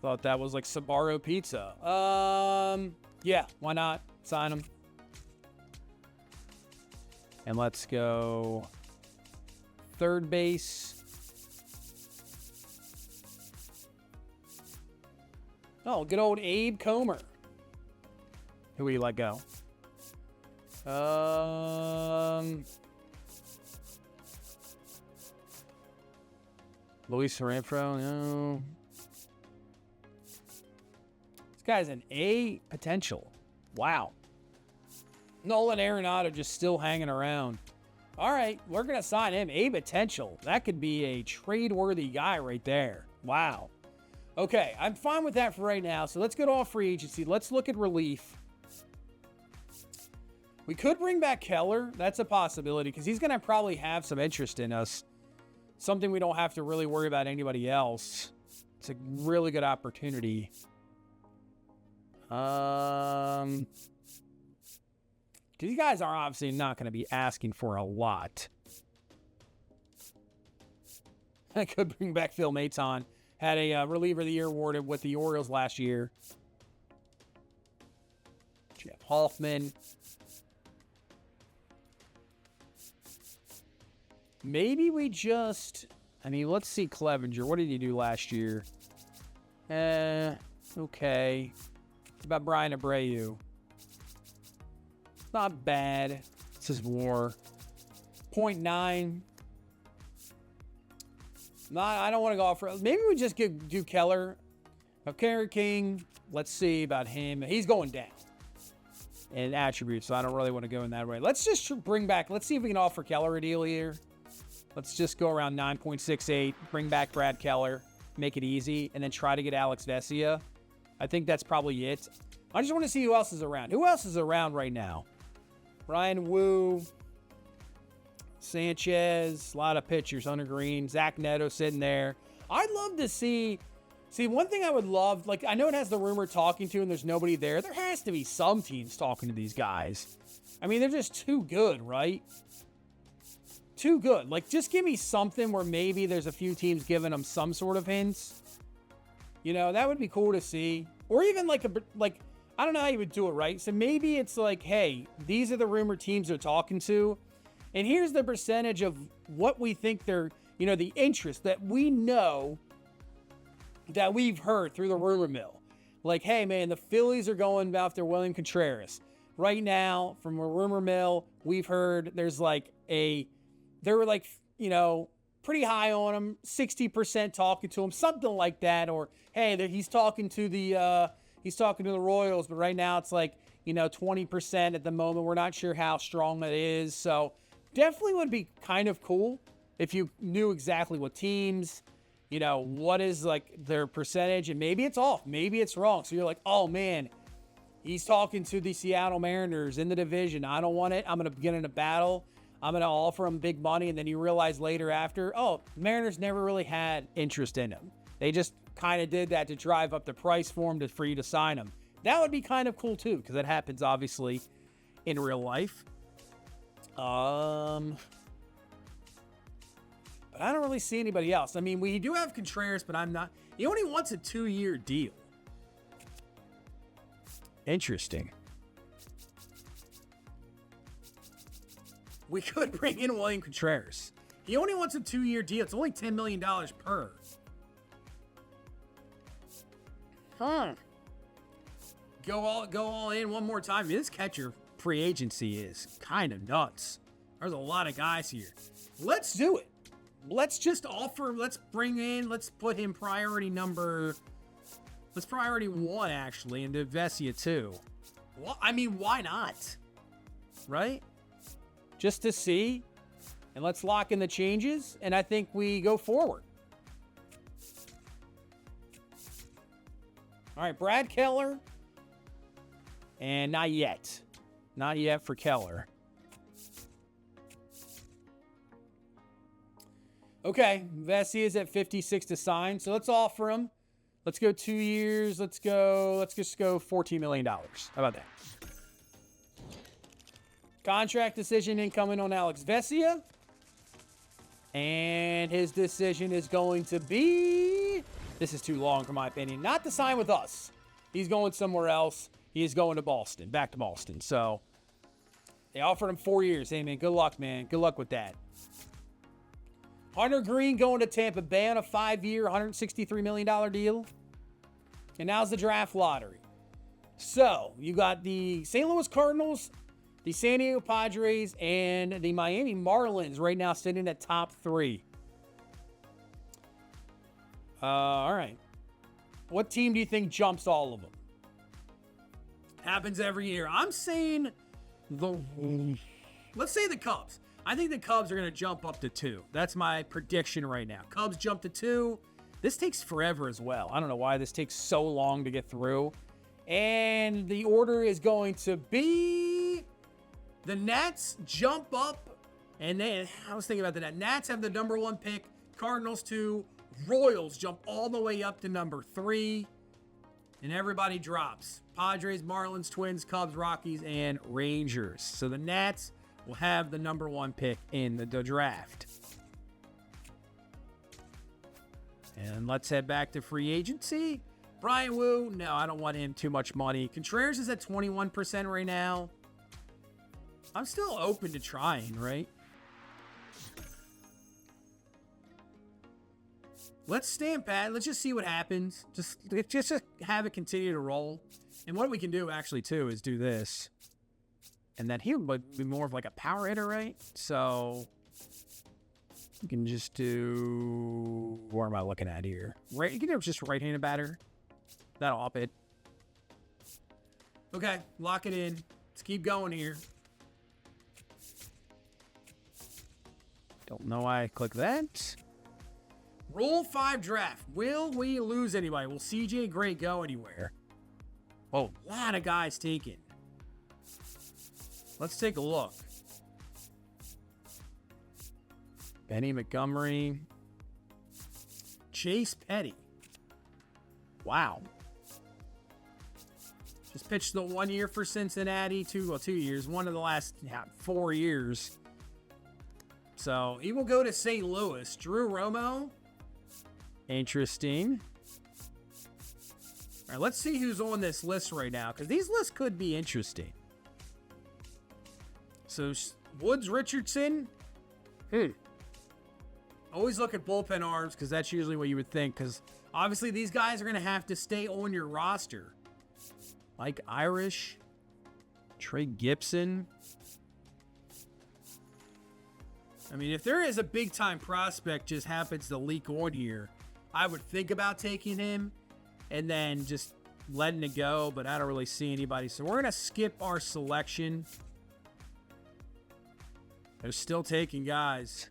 Thought that was like Sbarro Pizza. Yeah, why not? Sign him. And let's go third base. Oh, good old Abe Comer. Who will you let go? Luis Renfroe, no. This guy's an A potential. Wow. Nolan Arenado just still hanging around. All right, we're going to sign him. A potential. That could be a trade-worthy guy right there. Wow. Okay, I'm fine with that for right now. So let's go to all free agency. Let's look at relief. We could bring back Keller. That's a possibility because he's going to probably have some interest in us. Something we don't have to really worry about anybody else. It's a really good opportunity. These guys are obviously not going to be asking for a lot. I could bring back Phil Maton. Had a reliever of the year awarded with the Orioles last year. Jeff Hoffman. Maybe we just... I mean, let's see Clevenger. What did he do last year? Okay. What about Brian Abreu? Not bad. This is WAR. 0.9. I don't want to go off for... Maybe we just do Keller. Kerry King. Let's see about him. He's going down in attributes, so I don't really want to go in that way. Let's just bring back... Let's see if we can offer Keller a deal here. Let's just go around 9.68. Bring back Brad Keller. Make it easy. And then try to get Alex Vesia. I think that's probably it. I just want to see who else is around. Who else is around right now? Ryan Wu. Sanchez. A lot of pitchers. Hunter Green. Zach Neto sitting there. I'd love to see... See, one thing I would love... Like, I know it has the rumor talking to and there's nobody there. There has to be some teams talking to these guys. I mean, they're just too good, right? Too good. Like, just give me something where maybe there's a few teams giving them some sort of hints. You know, that would be cool to see. Or even like I don't know how you would do it, right? So maybe it's like, hey, these are the rumored teams they're talking to. And here's the percentage of what we think they're, you know, the interest that we know that we've heard through the rumor mill. Like, hey, man, the Phillies are going after William Contreras. Right now, from a rumor mill, we've heard there's like they were like, you know, pretty high on him, 60% talking to him, something like that. Or, hey, he's talking to the Royals, but right now it's like, you know, 20% at the moment. We're not sure how strong that is. So definitely would be kind of cool if you knew exactly what teams, you know, what is like their percentage, and maybe it's off, maybe it's wrong. So you're like, oh man, he's talking to the Seattle Mariners in the division. I don't want it. I'm going to get in a battle. I'm going to offer him big money. And then you realize later after, oh, Mariners never really had interest in him. They just kind of did that to drive up the price for him for you to sign him. That would be kind of cool too, because that happens obviously in real life. But I don't really see anybody else. I mean, we do have Contreras, but I'm not. He only wants a 2-year deal. Interesting. We could bring in William Contreras. He only wants a 2-year deal. It's only $10 million per. Huh. Go all in one more time. This catcher free agency is kind of nuts. There's a lot of guys here. Let's do it. Let's just offer. Let's put him priority 1 actually, and Vesia 2. Well, I mean, why not? Right? Just to see, and let's lock in the changes, and I think we go forward. All right, Brad Keller, and not yet. Not yet for Keller. Okay, Vesia is at 56 to sign, so let's offer him. Let's go 2 years. Let's just go $14 million. How about that? Contract decision incoming on Alex Vesia. And his decision is going to be... This is too long, for my opinion. Not to sign with us. He's going somewhere else. He is going to Boston. Back to Boston. So, they offered him 4 years. Hey, man, good luck, man. Good luck with that. Hunter Green going to Tampa Bay on a 5-year, $163 million deal. And now's the draft lottery. So, you got the St. Louis Cardinals, the San Diego Padres, and the Miami Marlins right now sitting at top 3. All right. What team do you think jumps all of them? Happens every year. I'm saying let's say the Cubs. I think the Cubs are going to jump up to 2. That's my prediction right now. Cubs jump to 2. This takes forever as well. I don't know why this takes so long to get through. And the order is going to be the Nats jump up. And then I was thinking about the Nats. Nats have the number 1 pick. Cardinals 2. Royals jump all the way up to number 3. And everybody drops. Padres, Marlins, Twins, Cubs, Rockies, and Rangers. So the Nats will have the number 1 pick in the draft. And let's head back to free agency. Brian Wu, no, I don't want him too much money. Contreras is at 21% right now. I'm still open to trying, right? Let's stand pat. Let's just see what happens. Just have it continue to roll. And what we can do, actually, too, is do this. And then he would be more of like a power hitter, right? So you can just do... Where am I looking at here? Right, you can do just right-handed batter. That'll up it. Okay, lock it in. Let's keep going here. Don't know why I click that. Rule 5 draft. Will we lose anybody? Will CJ Gray go anywhere? Oh, a lot of guys taken. Let's take a look. Benny Montgomery. Chase Petty. Wow. Just pitched the 1 year for Cincinnati. 2 years. One of the last 4 years. So he will go to St. Louis. Drew Romo. Interesting. All right, let's see who's on this list right now, because these lists could be interesting. So Woods Richardson. Always look at bullpen arms, because that's usually what you would think, because obviously these guys are going to have to stay on your roster. Mike Irish. Trey Gibson. I mean, if there is a big-time prospect just happens to leak on here, I would think about taking him and then just letting it go, but I don't really see anybody. So we're going to skip our selection. They're still taking guys.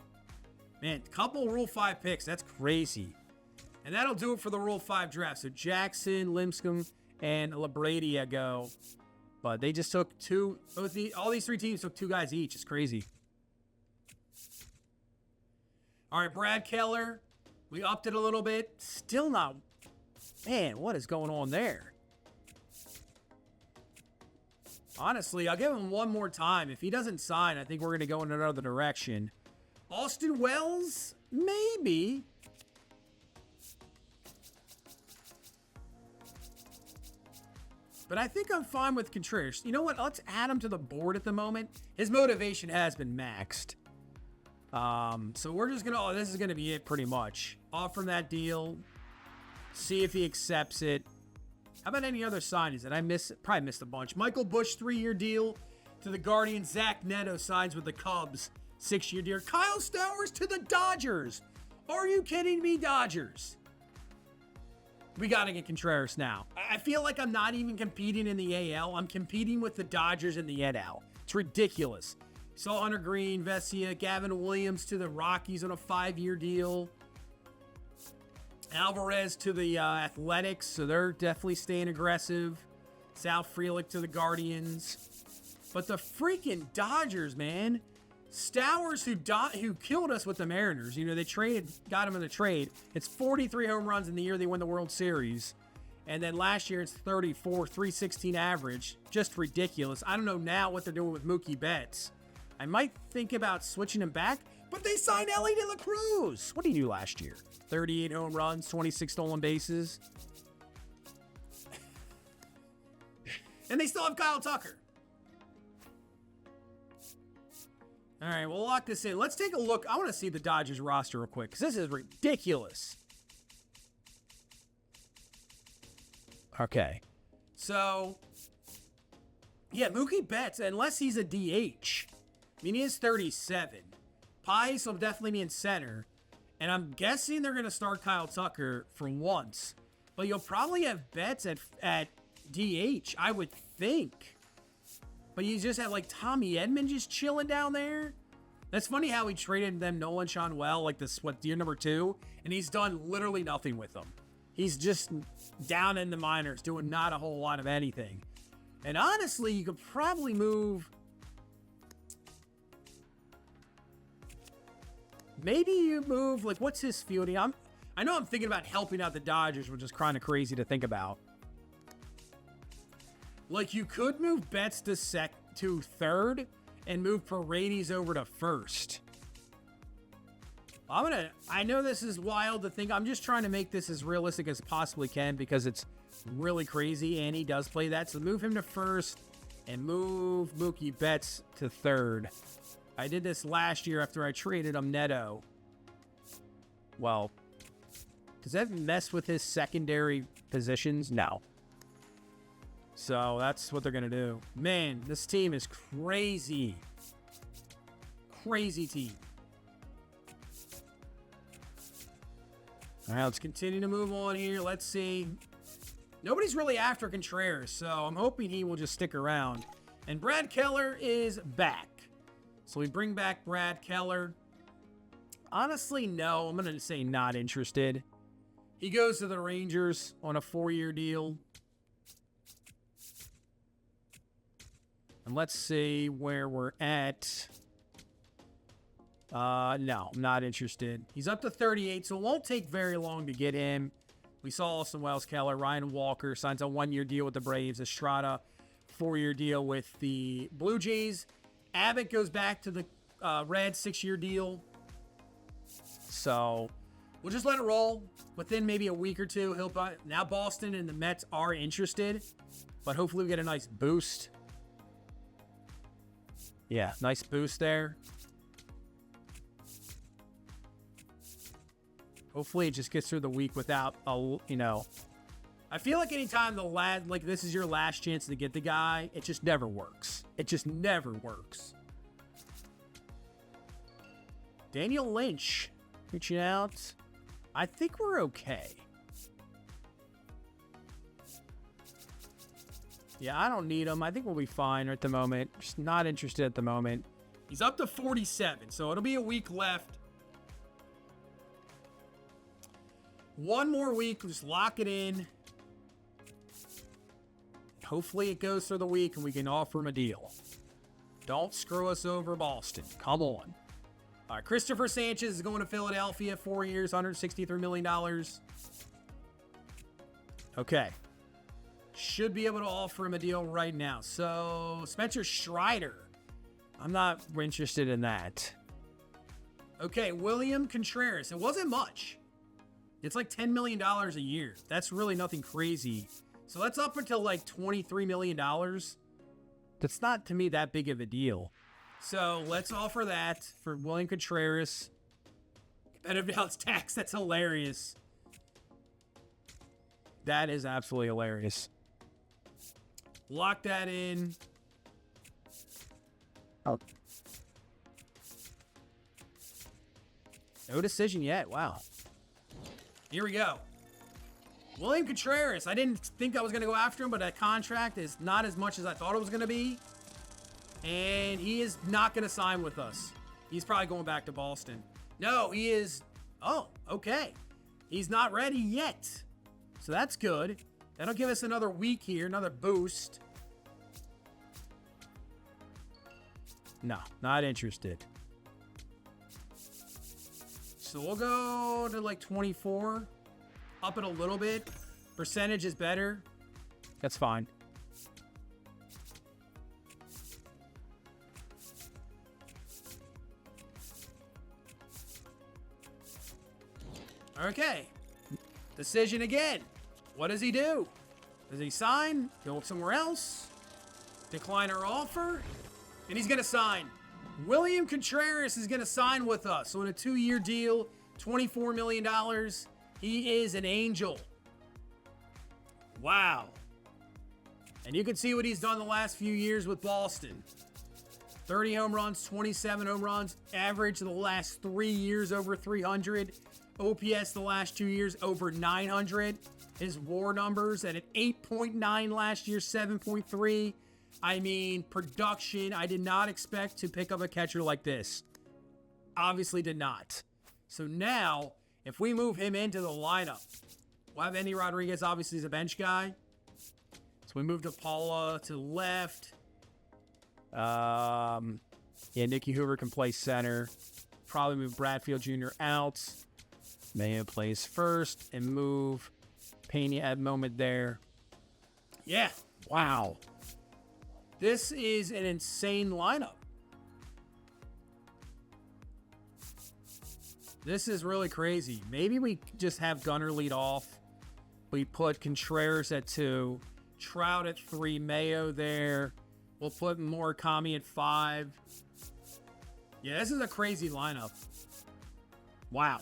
Man, couple Rule 5 picks. That's crazy. And that'll do it for the Rule 5 draft. So Jackson, Lincecum, and LaBradia go. But they just took two. All these 3 teams took 2 guys each. It's crazy. All right, Brad Keller. We upped it a little bit. Still not. Man, what is going on there? Honestly, I'll give him one more time. If he doesn't sign, I think we're going to go in another direction. Austin Wells? Maybe. But I think I'm fine with Contreras. You know what? Let's add him to the board at the moment. His motivation has been maxed. So we're just going to... Oh, this is going to be it pretty much. Offer him that deal. See if he accepts it. How about any other signings that I missed? Probably missed a bunch. Michael Busch, 3-year deal to the Guardians. Zach Neto signs with the Cubs. 6-year deal. Kyle Stowers to the Dodgers. Are you kidding me, Dodgers? We got to get Contreras now. I feel like I'm not even competing in the AL. I'm competing with the Dodgers in the NL. It's ridiculous. Saw Hunter Green, Vesia, Gavin Williams to the Rockies on a 5-year deal. Alvarez to the Athletics, so they're definitely staying aggressive. Sal Frelick to the Guardians. But the freaking Dodgers, man. Stowers, who killed us with the Mariners. You know, they got him in the trade. It's 43 home runs in the year they won the World Series. And then last year it's 34, 316 average. Just ridiculous. I don't know now what they're doing with Mookie Betts. I might think about switching him back, but they signed Ellie De La Cruz. What did he do last year? 38 home runs, 26 stolen bases. And they still have Kyle Tucker. All right, we'll lock this in. Let's take a look. I want to see the Dodgers roster real quick because this is ridiculous. Okay. So, yeah, Mookie Betts, unless he's a DH. I mean, he is 37. Pies will definitely be in center. And I'm guessing they're going to start Kyle Tucker for once. But you'll probably have Betts at DH, I would think. But you just have like Tommy Edman just chilling down there. That's funny how we traded them Nolan Schanuel like this, year number 2. And he's done literally nothing with them. He's just down in the minors doing not a whole lot of anything. And honestly, you could probably move... Maybe you move, like, what's his fielding? I know I'm thinking about helping out the Dodgers, which is kind of crazy to think about. Like, you could move Betts to third and move Paredes over to first. I know this is wild to think. I'm just trying to make this as realistic as possibly can because it's really crazy and he does play that. So move him to first and move Mookie Betts to third. I did this last year after I traded him Neto. Well, does that mess with his secondary positions? No. So that's what they're going to do. Man, this team is crazy. Crazy team. All right, let's continue to move on here. Let's see. Nobody's really after Contreras, so I'm hoping he will just stick around. And Brad Keller is back. So we bring back Brad Keller. Honestly, no. I'm going to say not interested. He goes to the Rangers on a 4-year deal. And let's see where we're at. No, I'm not interested. He's up to 38, so it won't take very long to get him. We saw Austin Wells, Keller, Ryan Walker signs a 1-year deal with the Braves. Estrada, 4-year deal with the Blue Jays. Abbott goes back to the Reds, 6-year deal. So we'll just let it roll. Within maybe a week or two, he'll buy. Now Boston and the Mets are interested, but hopefully we get a nice boost. Yeah, nice boost there. Hopefully it just gets through the week without I feel like anytime this is your last chance to get the guy, it just never works. It just never works. Daniel Lynch reaching out. I think we're okay. Yeah, I don't need him. I think we'll be fine at the moment. Just not interested at the moment. He's up to 47, so it'll be a week left. One more week, just lock it in. Hopefully it goes through the week and we can offer him a deal. Don't screw us over, Boston. Come on. All right, Christopher Sanchez is going to Philadelphia, 4 years, $163 million. Okay. Should be able to offer him a deal right now. So, Spencer Strider. I'm not interested in that. Okay, William Contreras. It wasn't much. It's like $10 million a year. That's really nothing crazy. So that's up until like $23 million. That's not, to me, that big of a deal. So let's offer that for William Contreras. Competitive now it's tax. That's hilarious. That is absolutely hilarious. Lock that in. Oh. No decision yet. Wow. Here we go. William Contreras. I didn't think I was going to go after him, but that contract is not as much as I thought it was going to be. And he is not going to sign with us. He's probably going back to Boston. No, he is. Oh, okay. He's not ready yet. So that's good. That'll give us another week here, another boost. No, not interested. So we'll go to like 24. Up it a little bit. Percentage is better. That's fine. Okay. Decision again. What does he do? Does he sign? Go somewhere else? Decline our offer? And he's going to sign. William Contreras is going to sign with us. So in a 2-year deal, $24 million. He is an angel. Wow. And you can see what he's done the last few years with Boston. 30 home runs, 27 home runs. Average the last 3 years over 300. OPS the last 2 years over 900. His WAR numbers at an 8.9 last year, 7.3. I mean, production. I did not expect to pick up a catcher like this. Obviously did not. So now, if we move him into the lineup, we'll have Andy Rodriguez, obviously, as a bench guy. So we move to Paula to left. Nicky Hoover can play center. Probably move Bradfield Jr. out. Mayo plays first and move. Pena at moment there. Yeah, wow. This is an insane lineup. This is really crazy. Maybe we just have Gunnar lead off. We put Contreras at 2. Trout at 3. Mayo there. We'll put Murakami at 5. Yeah, this is a crazy lineup. Wow.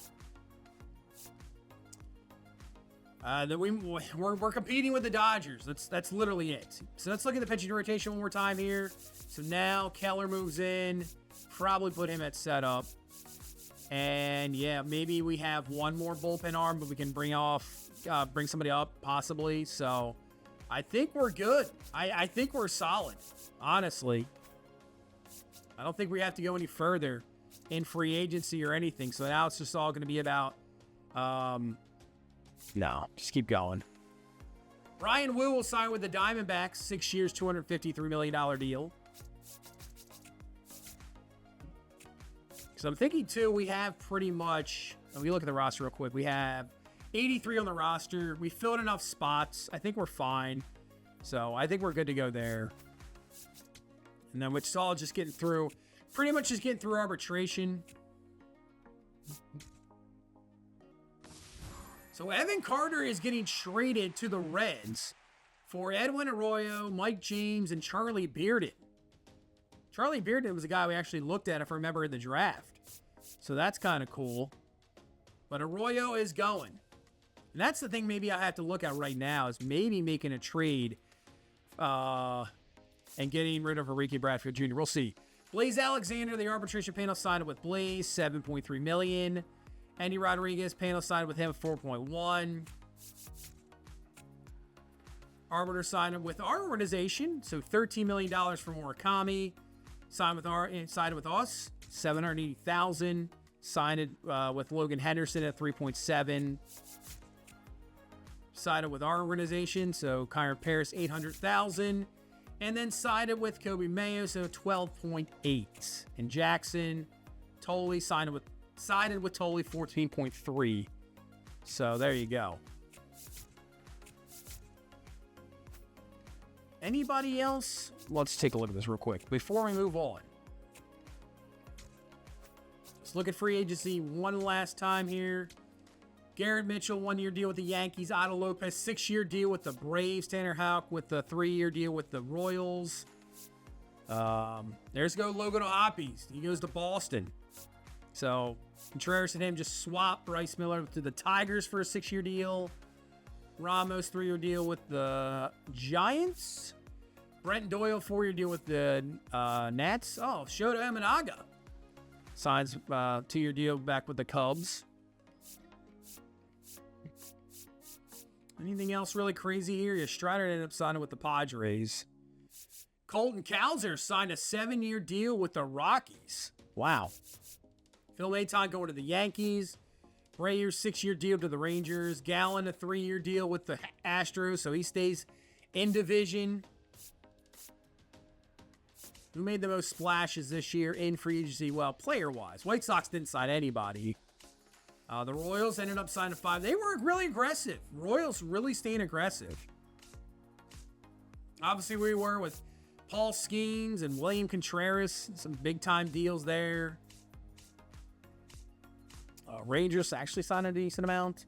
We're competing with the Dodgers. That's literally it. So let's look at the pitching rotation one more time here. So now Keller moves in. Probably put him at setup. And yeah, maybe we have one more bullpen arm, but we can bring somebody up possibly. So I think we're good. I think we're solid, honestly. I don't think we have to go any further in free agency or anything. So now it's just all going to be about, no, just keep going. Brian Wu will sign with the Diamondbacks, 6 years, $253 million deal. So I'm thinking, too, we have pretty much, if we look at the roster real quick, we have 83 on the roster. We filled enough spots. I think we're fine. So I think we're good to go there. And then it's all just getting through, pretty much just getting through arbitration. So Evan Carter is getting traded to the Reds for Edwin Arroyo, Mike James, and Charlie Bearden. Charlie Bearden was a guy we actually looked at, if I remember, in the draft. So that's kind of cool. But Arroyo is going. And that's the thing maybe I have to look at right now is maybe making a trade and getting rid of Enrique Bradfield Jr. We'll see. Blaze Alexander, the arbitration panel signed with Blaze, $7.3 million. Andy Rodriguez, panel signed with him, $4.1. Arbiter signed with our organization, so $13 million for Murakami. Signed with us, $780,000. Signed it with Logan Henderson at $3.7. Signed it with our organization, so Kyron Paris, $800,000. And then signed it with Kobe Mayo, so $12.8. And Jackson, Toley signed with Toley, $14.3. So there you go. Anybody else? Let's take a look at this real quick before we move on. Let's look at free agency one last time here. Garrett Mitchell, 1-year deal with the Yankees. Otto Lopez, 6-year deal with the Braves. Tanner Houck with the 3-year deal with the Royals. There's Logan O'Hoppe. He goes to Boston. So Contreras and him just swap Bryce Miller to the Tigers for a 6-year deal. Ramos, 3-year deal with the Giants. Brent Doyle, 4-year deal with the Nats. Oh, Shota Imanaga signs 2-year deal back with the Cubs. Anything else really crazy here? Yeah, Strider ended up signing with the Padres. Colton Cowser signed a 7-year deal with the Rockies. Wow. Phil Maton going to the Yankees. Brayer, 6-year deal to the Rangers. Gallen, a 3-year deal with the Astros, so he stays in division. Who made the most splashes this year in free agency? Well, player-wise. White Sox didn't sign anybody. The Royals ended up signing 5. They were really aggressive. Royals really staying aggressive. Obviously, we were with Paul Skeens and William Contreras. Some big-time deals there. Rangers actually signed a decent amount.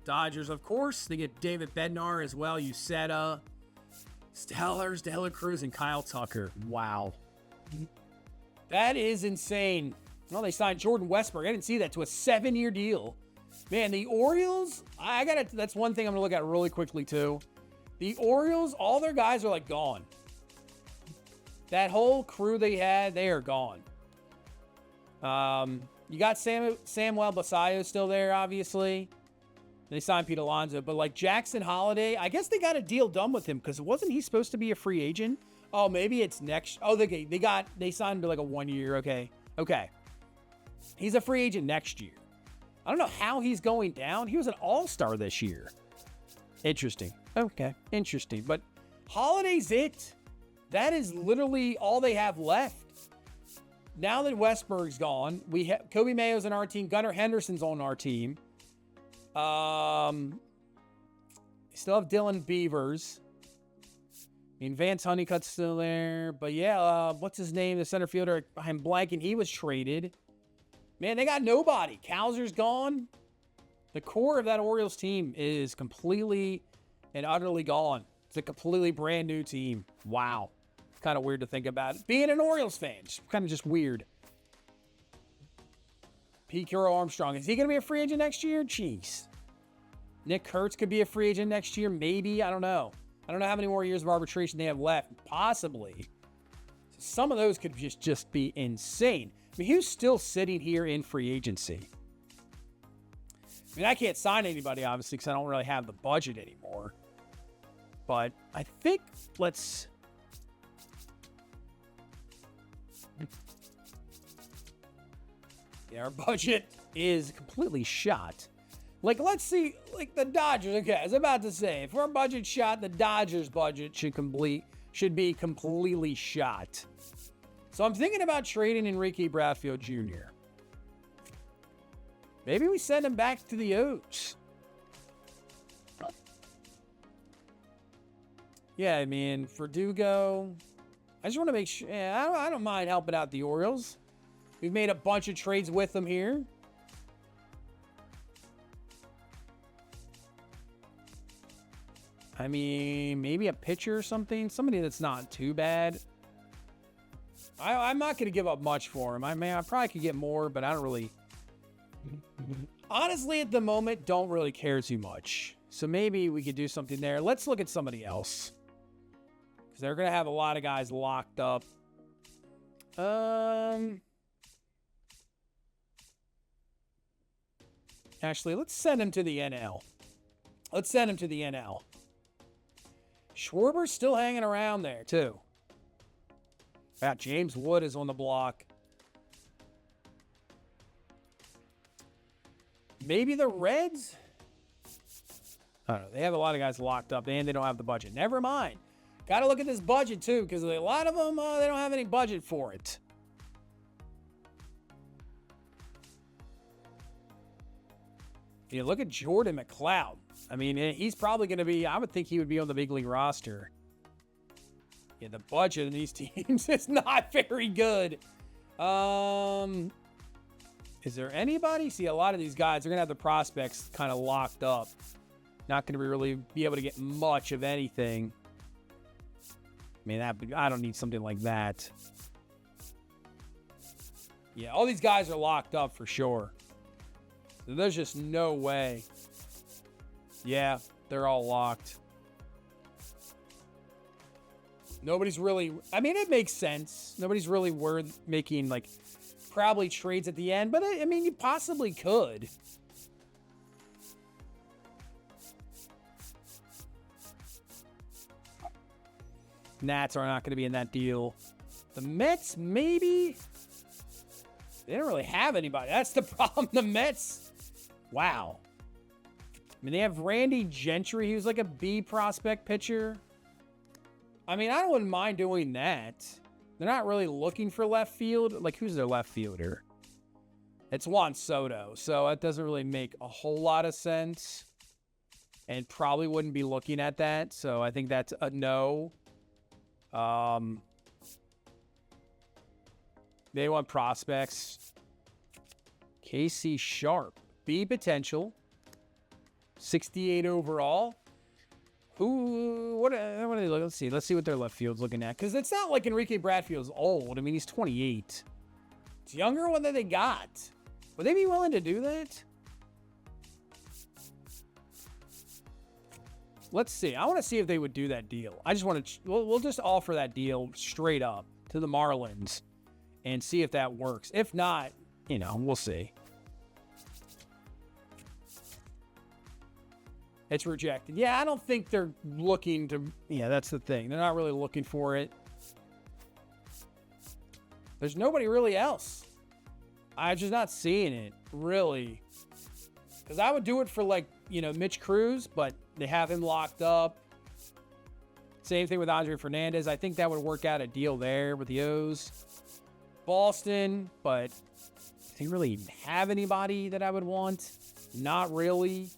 Dodgers, of course. They get David Bednar as well. Uceta, Stellars, De La Cruz, and Kyle Tucker. Wow. That is insane. Well, they signed Jordan Westburg. I didn't see that, to a 7-year deal. Man, the Orioles, that's one thing I'm going to look at really quickly, too. The Orioles, all their guys are, gone. That whole crew they had, they are gone. You got Samuel Basayo still there, obviously. They signed Pete Alonso, but Jackson Holiday, I guess they got a deal done with him because wasn't he supposed to be a free agent? Oh, maybe it's next. Oh, they signed to a 1 year. Okay. He's a free agent next year. I don't know how he's going down. He was an all-star this year. Interesting. Okay, interesting. But Holiday's it. That is literally all they have left. now that Westberg's gone, we have Kobe Mayo's on our team. Gunnar Henderson's on our team. Still have Dylan Beavers. I mean, Vance Honeycutt's still there. But yeah, what's his name? The center fielder, I'm blanking. He was traded. Man, they got nobody. Kowser's gone. The core of that Orioles team is completely and utterly gone. It's a completely brand new team. Wow. It's kind of weird to think about it. Being an Orioles fan, it's kind of just weird. P. Carroll Armstrong. Is he going to be a free agent next year? Jeez. Nick Kurtz could be a free agent next year. Maybe. I don't know. I don't know how many more years of arbitration they have left. Possibly. Some of those could just be insane. I mean, who's still sitting here in free agency? I mean, I can't sign anybody, obviously, because I don't really have the budget anymore. But I think let's... Yeah, our budget is completely shot. Like, let's see, like the Dodgers. Okay, I was about to say, if our budget's shot, the Dodgers' budget should be completely shot. So I'm thinking about trading Enrique Bradfield Jr. Maybe we send him back to the O's. Yeah, I mean, Verdugo. I just want to make sure. Yeah, I don't mind helping out the Orioles. We've made a bunch of trades with them here. I mean, maybe a pitcher or something. Somebody that's not too bad. I'm not going to give up much for him. I probably could get more, but I don't really... Honestly, at the moment, don't really care too much. So maybe we could do something there. Let's look at somebody else. Because they're going to have a lot of guys locked up. Actually, let's send him to the NL. Let's send him to the NL. Schwarber's still hanging around there, too. James Wood is on the block. Maybe the Reds? I don't know. They have a lot of guys locked up, and they don't have the budget. Never mind. Got to look at this budget, too, because a lot of them, they don't have any budget for it. You look at Jordan McLeod. I mean, he's probably going to be, I would think he would be on the big league roster. Yeah, the budget of these teams is not very good. Is there anybody? See, a lot of these guys are going to have the prospects kind of locked up. Not going to really be able to get much of anything. I mean, I don't need something like that. Yeah, all these guys are locked up for sure. So there's just no way. Yeah, they're all locked. Nobody's really... I mean, it makes sense. Nobody's really worth making, like, probably trades at the end. But, I mean, you possibly could. Nats are not going to be in that deal. The Mets, maybe? They don't really have anybody. That's the problem. The Mets... Wow. I mean, they have Randy Gentry. He was like a B prospect pitcher. I mean, I wouldn't mind doing that. They're not really looking for left field. Like, who's their left fielder? It's Juan Soto. So that doesn't really make a whole lot of sense. And probably wouldn't be looking at that. So I think that's a no. They want prospects. KC Sharp. B potential. 68 overall. What are they looking? Let's see. Let's see what their left field's looking at. Because it's not like Enrique Bradfield's old. I mean, he's 28. It's younger one that they got. Would they be willing to do that? Let's see. I want to see if they would do that deal. I just want to... We'll just offer that deal straight up to the Marlins and see if that works. If not, you know, we'll see. It's rejected. Yeah, I don't think they're looking to... Yeah, that's the thing. They're not really looking for it. There's nobody really else. I'm just not seeing it, really. Because I would do it for, like, you know, Mitch Cruz, but they have him locked up. Same thing with Andre Fernandez. I think that would work out a deal there with the O's. Boston, but do they really have anybody that I would want? Not really.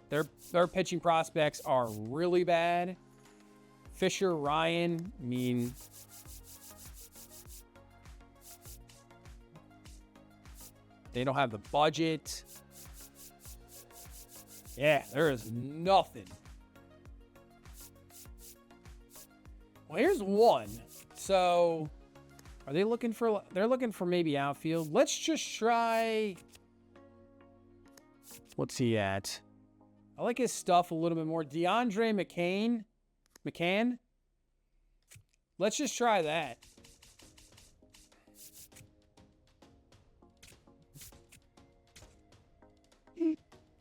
Their pitching prospects are really bad. Fisher, Ryan, I mean, they don't have the budget. Yeah, there is nothing. Well, here's one. So, are they looking for... They're looking for maybe outfield. Let's just try... What's he at? I like his stuff a little bit more. DeAndre McCann? Let's just try that.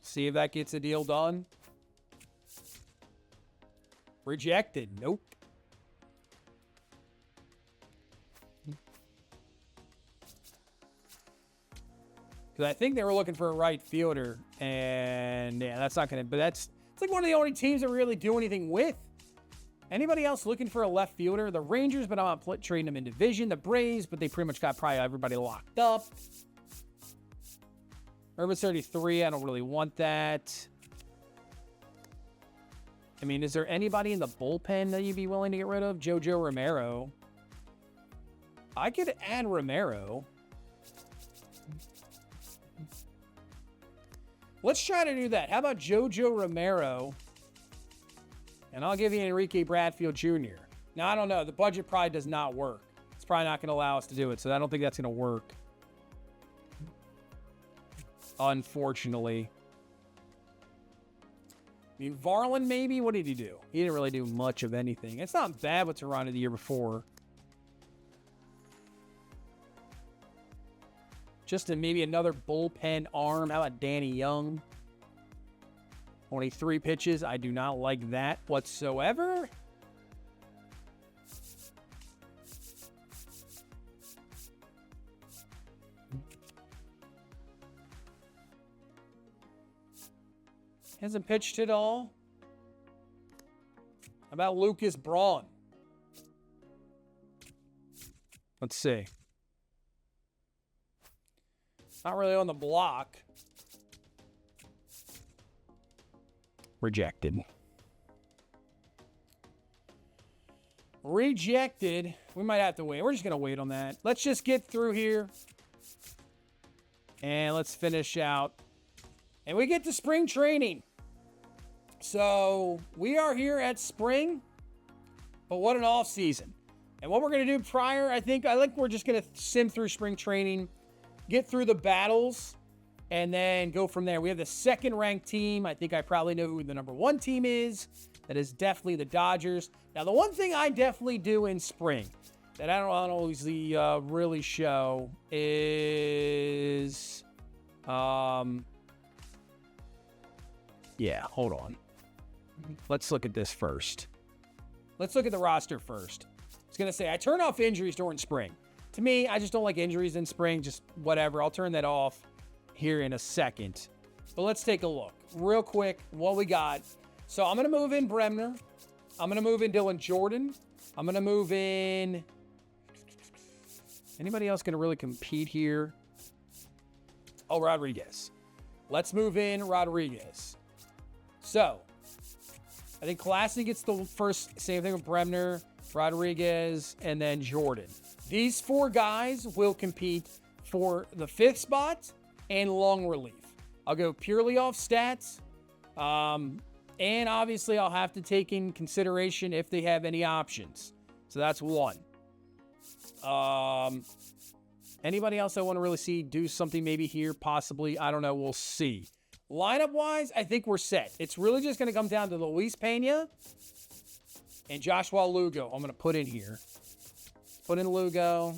See if that gets a deal done. Rejected. Nope. Because I think they were looking for a right fielder. And yeah, that's not going to... But it's like one of the only teams that really do anything with. Anybody else looking for a left fielder? The Rangers, but I'm not trading them in division. The Braves, but they pretty much got probably everybody locked up. Urban 33, I don't really want that. I mean, is there anybody in the bullpen that you'd be willing to get rid of? JoJo Romero. I could add Romero. Let's try to do that. How about JoJo Romero? And I'll give you Enrique Bradfield Jr. Now, I don't know. The budget probably does not work. It's probably not going to allow us to do it, so I don't think that's going to work. Unfortunately. I mean, Varland maybe? What did he do? He didn't really do much of anything. It's not bad what Toronto the year before. Just maybe another bullpen arm. How about Danny Young? Only 3 pitches. I do not like that whatsoever. Hasn't pitched at all. How about Lucas Braun? Let's see. Not really on the block. Rejected. Rejected. We might have to wait. We're just going to wait on that. Let's just get through here. And let's finish out. And we get to spring training. So we are here at spring. But what an off season. And what we're going to do prior, I think we're just going to sim through spring training. Get through the battles, and then go from there. We have the second-ranked team. I think I probably know who the number 1 team is. That is definitely the Dodgers. Now, the one thing I definitely do in spring that I don't always really show is... Yeah, hold on. Let's look at this first. Let's look at the roster first. I was going to say, I turn off injuries during spring. To me, I just don't like injuries in spring. Just whatever. I'll turn that off here in a second. But let's take a look real quick what we got. So I'm going to move in Bremner. I'm going to move in Dylan Jordan. I'm going to move in... Anybody else going to really compete here? Oh, Rodriguez. Let's move in Rodriguez. So, I think Classen gets the first. Same thing with Bremner, Rodriguez, and then Jordan. These 4 guys will compete for the 5th spot and long relief. I'll go purely off stats. And obviously, I'll have to take in consideration if they have any options. So that's 1. Anybody else I want to really see do something maybe here, possibly? I don't know. We'll see. Lineup-wise, I think we're set. It's really just going to come down to Luis Pena and Joshua Lugo. I'm going to put in here. Put in Lugo.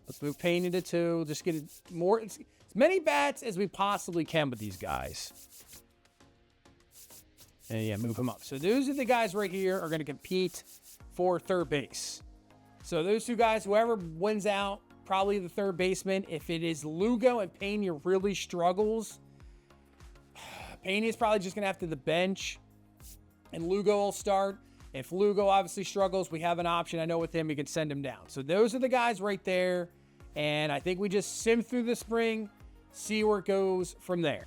Let's move Pena to 2. Just get as many bats as we possibly can with these guys. And yeah, move them up. So those are the guys right here are going to compete for third base. So those 2 guys, whoever wins out, probably the third baseman. If it is Lugo and Pena really struggles, Pena is probably just going to have to the bench, and Lugo will start. If Lugo obviously struggles, we have an option. I know with him, we can send him down. So those are the guys right there. And I think we just sim through the spring, see where it goes from there.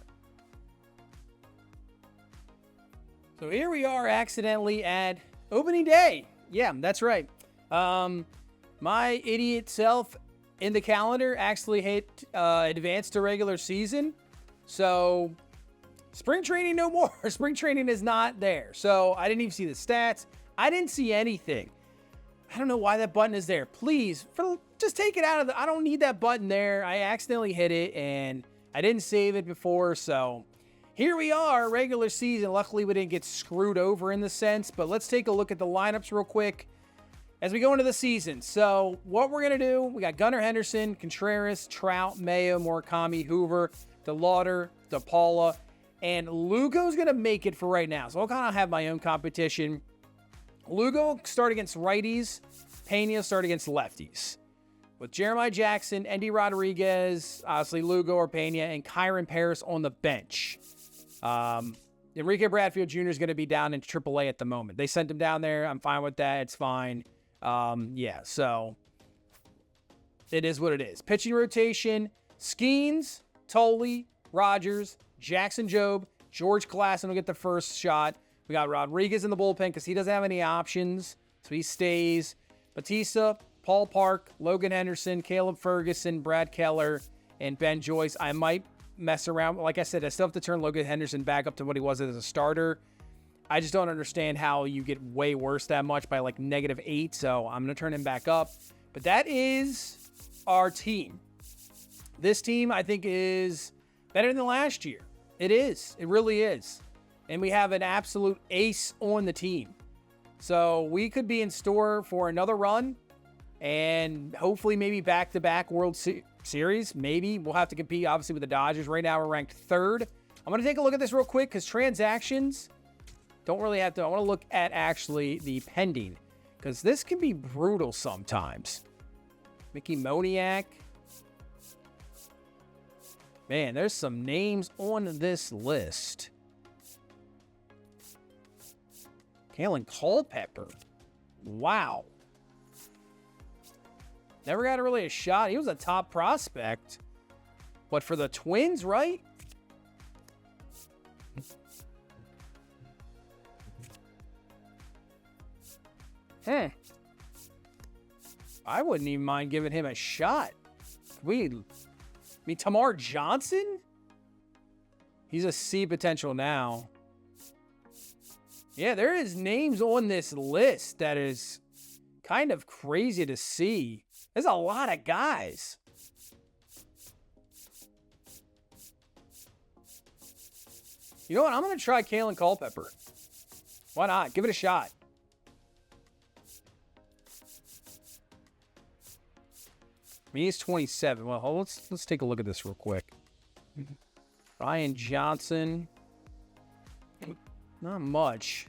So here we are accidentally at opening day. Yeah, that's right. My idiot self in the calendar actually hit advanced to regular season. So spring training no more. Spring training is not there. So I didn't even see the stats. I didn't see anything. I don't know why that button is there. Please, just take it out of I don't need that button there. I accidentally hit it and I didn't save it before. So here we are, regular season. Luckily, we didn't get screwed over in the sense, but let's take a look at the lineups real quick as we go into the season. So what we're going to do, we got Gunnar Henderson, Contreras, Trout, Mayo, Murakami, Hoover, DeLauder, DePaula, and Lugo's going to make it for right now. So I'll kind of have my own competition. Lugo start against righties, Pena start against lefties. With Jeremiah Jackson, Andy Rodriguez, obviously Lugo or Pena, and Kyron Paris on the bench. Enrique Bradfield Jr. is going to be down in AAA at the moment. They sent him down there. I'm fine with that. It's fine. Yeah, so it is what it is. Pitching rotation, Skeens, Tolley, Rogers, Jackson Jobe, George Klassen will get the first shot. We got Rodriguez in the bullpen because he doesn't have any options, so he stays. Batista, Paul Park, Logan Henderson, Caleb Ferguson, Brad Keller, and Ben Joyce. I might mess around. Like I said, I still have to turn Logan Henderson back up to what he was as a starter. I just don't understand how you get way worse that much by like -8, so I'm going to turn him back up. But that is our team. This team, I think, is better than last year. It is. It really is. And we have an absolute ace on the team. So we could be in store for another run and hopefully maybe back-to-back World Series. Maybe we'll have to compete, obviously, with the Dodgers. Right now, we're ranked 3rd. I'm going to take a look at this real quick because transactions don't really have to. I want to look at actually the pending because this can be brutal sometimes. Mickey Moniak. Man, there's some names on this list. Kalen Culpepper. Wow. Never got really a shot. He was a top prospect. But for the Twins, right? I wouldn't even mind giving him a shot. Tamar Johnson? He's a C potential now. Yeah, there is names on this list that is kind of crazy to see. There's a lot of guys. You know what? I'm going to try Kalen Culpepper. Why not? Give it a shot. I mean, he's 27. Well, let's take a look at this real quick. Ryan Johnson. Not much.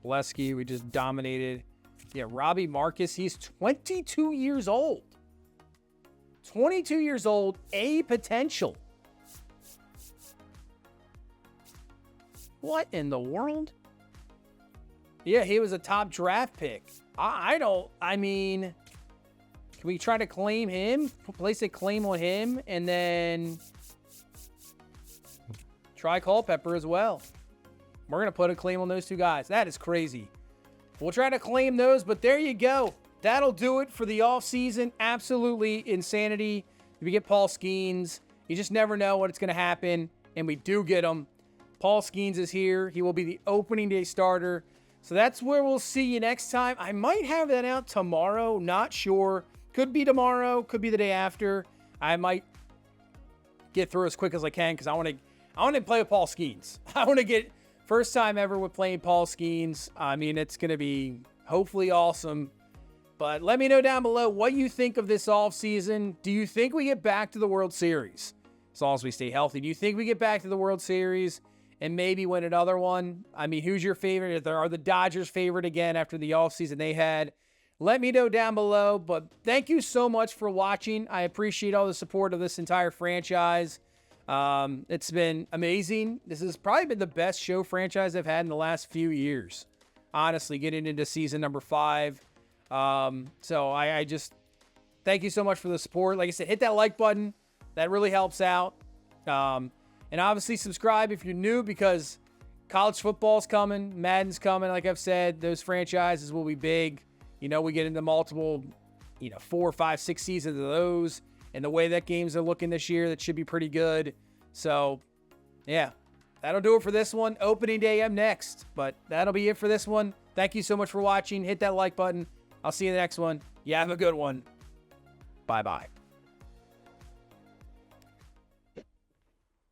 Blesky, we just dominated. Yeah, Robbie Marcus, he's 22 years old. 22 years old, A potential. What in the world? Yeah, he was a top draft pick. I mean, can we try to claim him? Place a claim on him and then try Culpepper as well. We're going to put a claim on those two guys. That is crazy. We'll try to claim those, but there you go. That'll do it for the offseason. Absolutely insanity. If we get Paul Skeens, you just never know what's going to happen, and we do get him. Paul Skeens is here. He will be the opening day starter. So that's where we'll see you next time. I might have that out tomorrow. Not sure. Could be tomorrow. Could be the day after. I might get through as quick as I can because I want to play with Paul Skeens. I want to get first time ever with playing Paul Skeens. I mean, it's going to be hopefully awesome. But let me know down below what you think of this offseason. Do you think we get back to the World Series? As long as we stay healthy. Do you think we get back to the World Series and maybe win another one? I mean, who's your favorite? Are the Dodgers favorite again after the offseason they had? Let me know down below. But thank you so much for watching. I appreciate all the support of this entire franchise. It's been amazing. This has probably been the best show franchise I've had in the last few years. Honestly, getting into season number 5. So I just thank you so much for the support. Like I said, hit that like button. That really helps out. And obviously subscribe if you're new, because college football's coming, Madden's coming. Like I've said, those franchises will be big. We get into multiple, 4, 5, 6 seasons of those. And the way that games are looking this year, that should be pretty good. So, yeah, that'll do it for this one. Opening day, I'm next. But that'll be it for this one. Thank you so much for watching. Hit that like button. I'll see you in the next one. You have a good one. Bye-bye.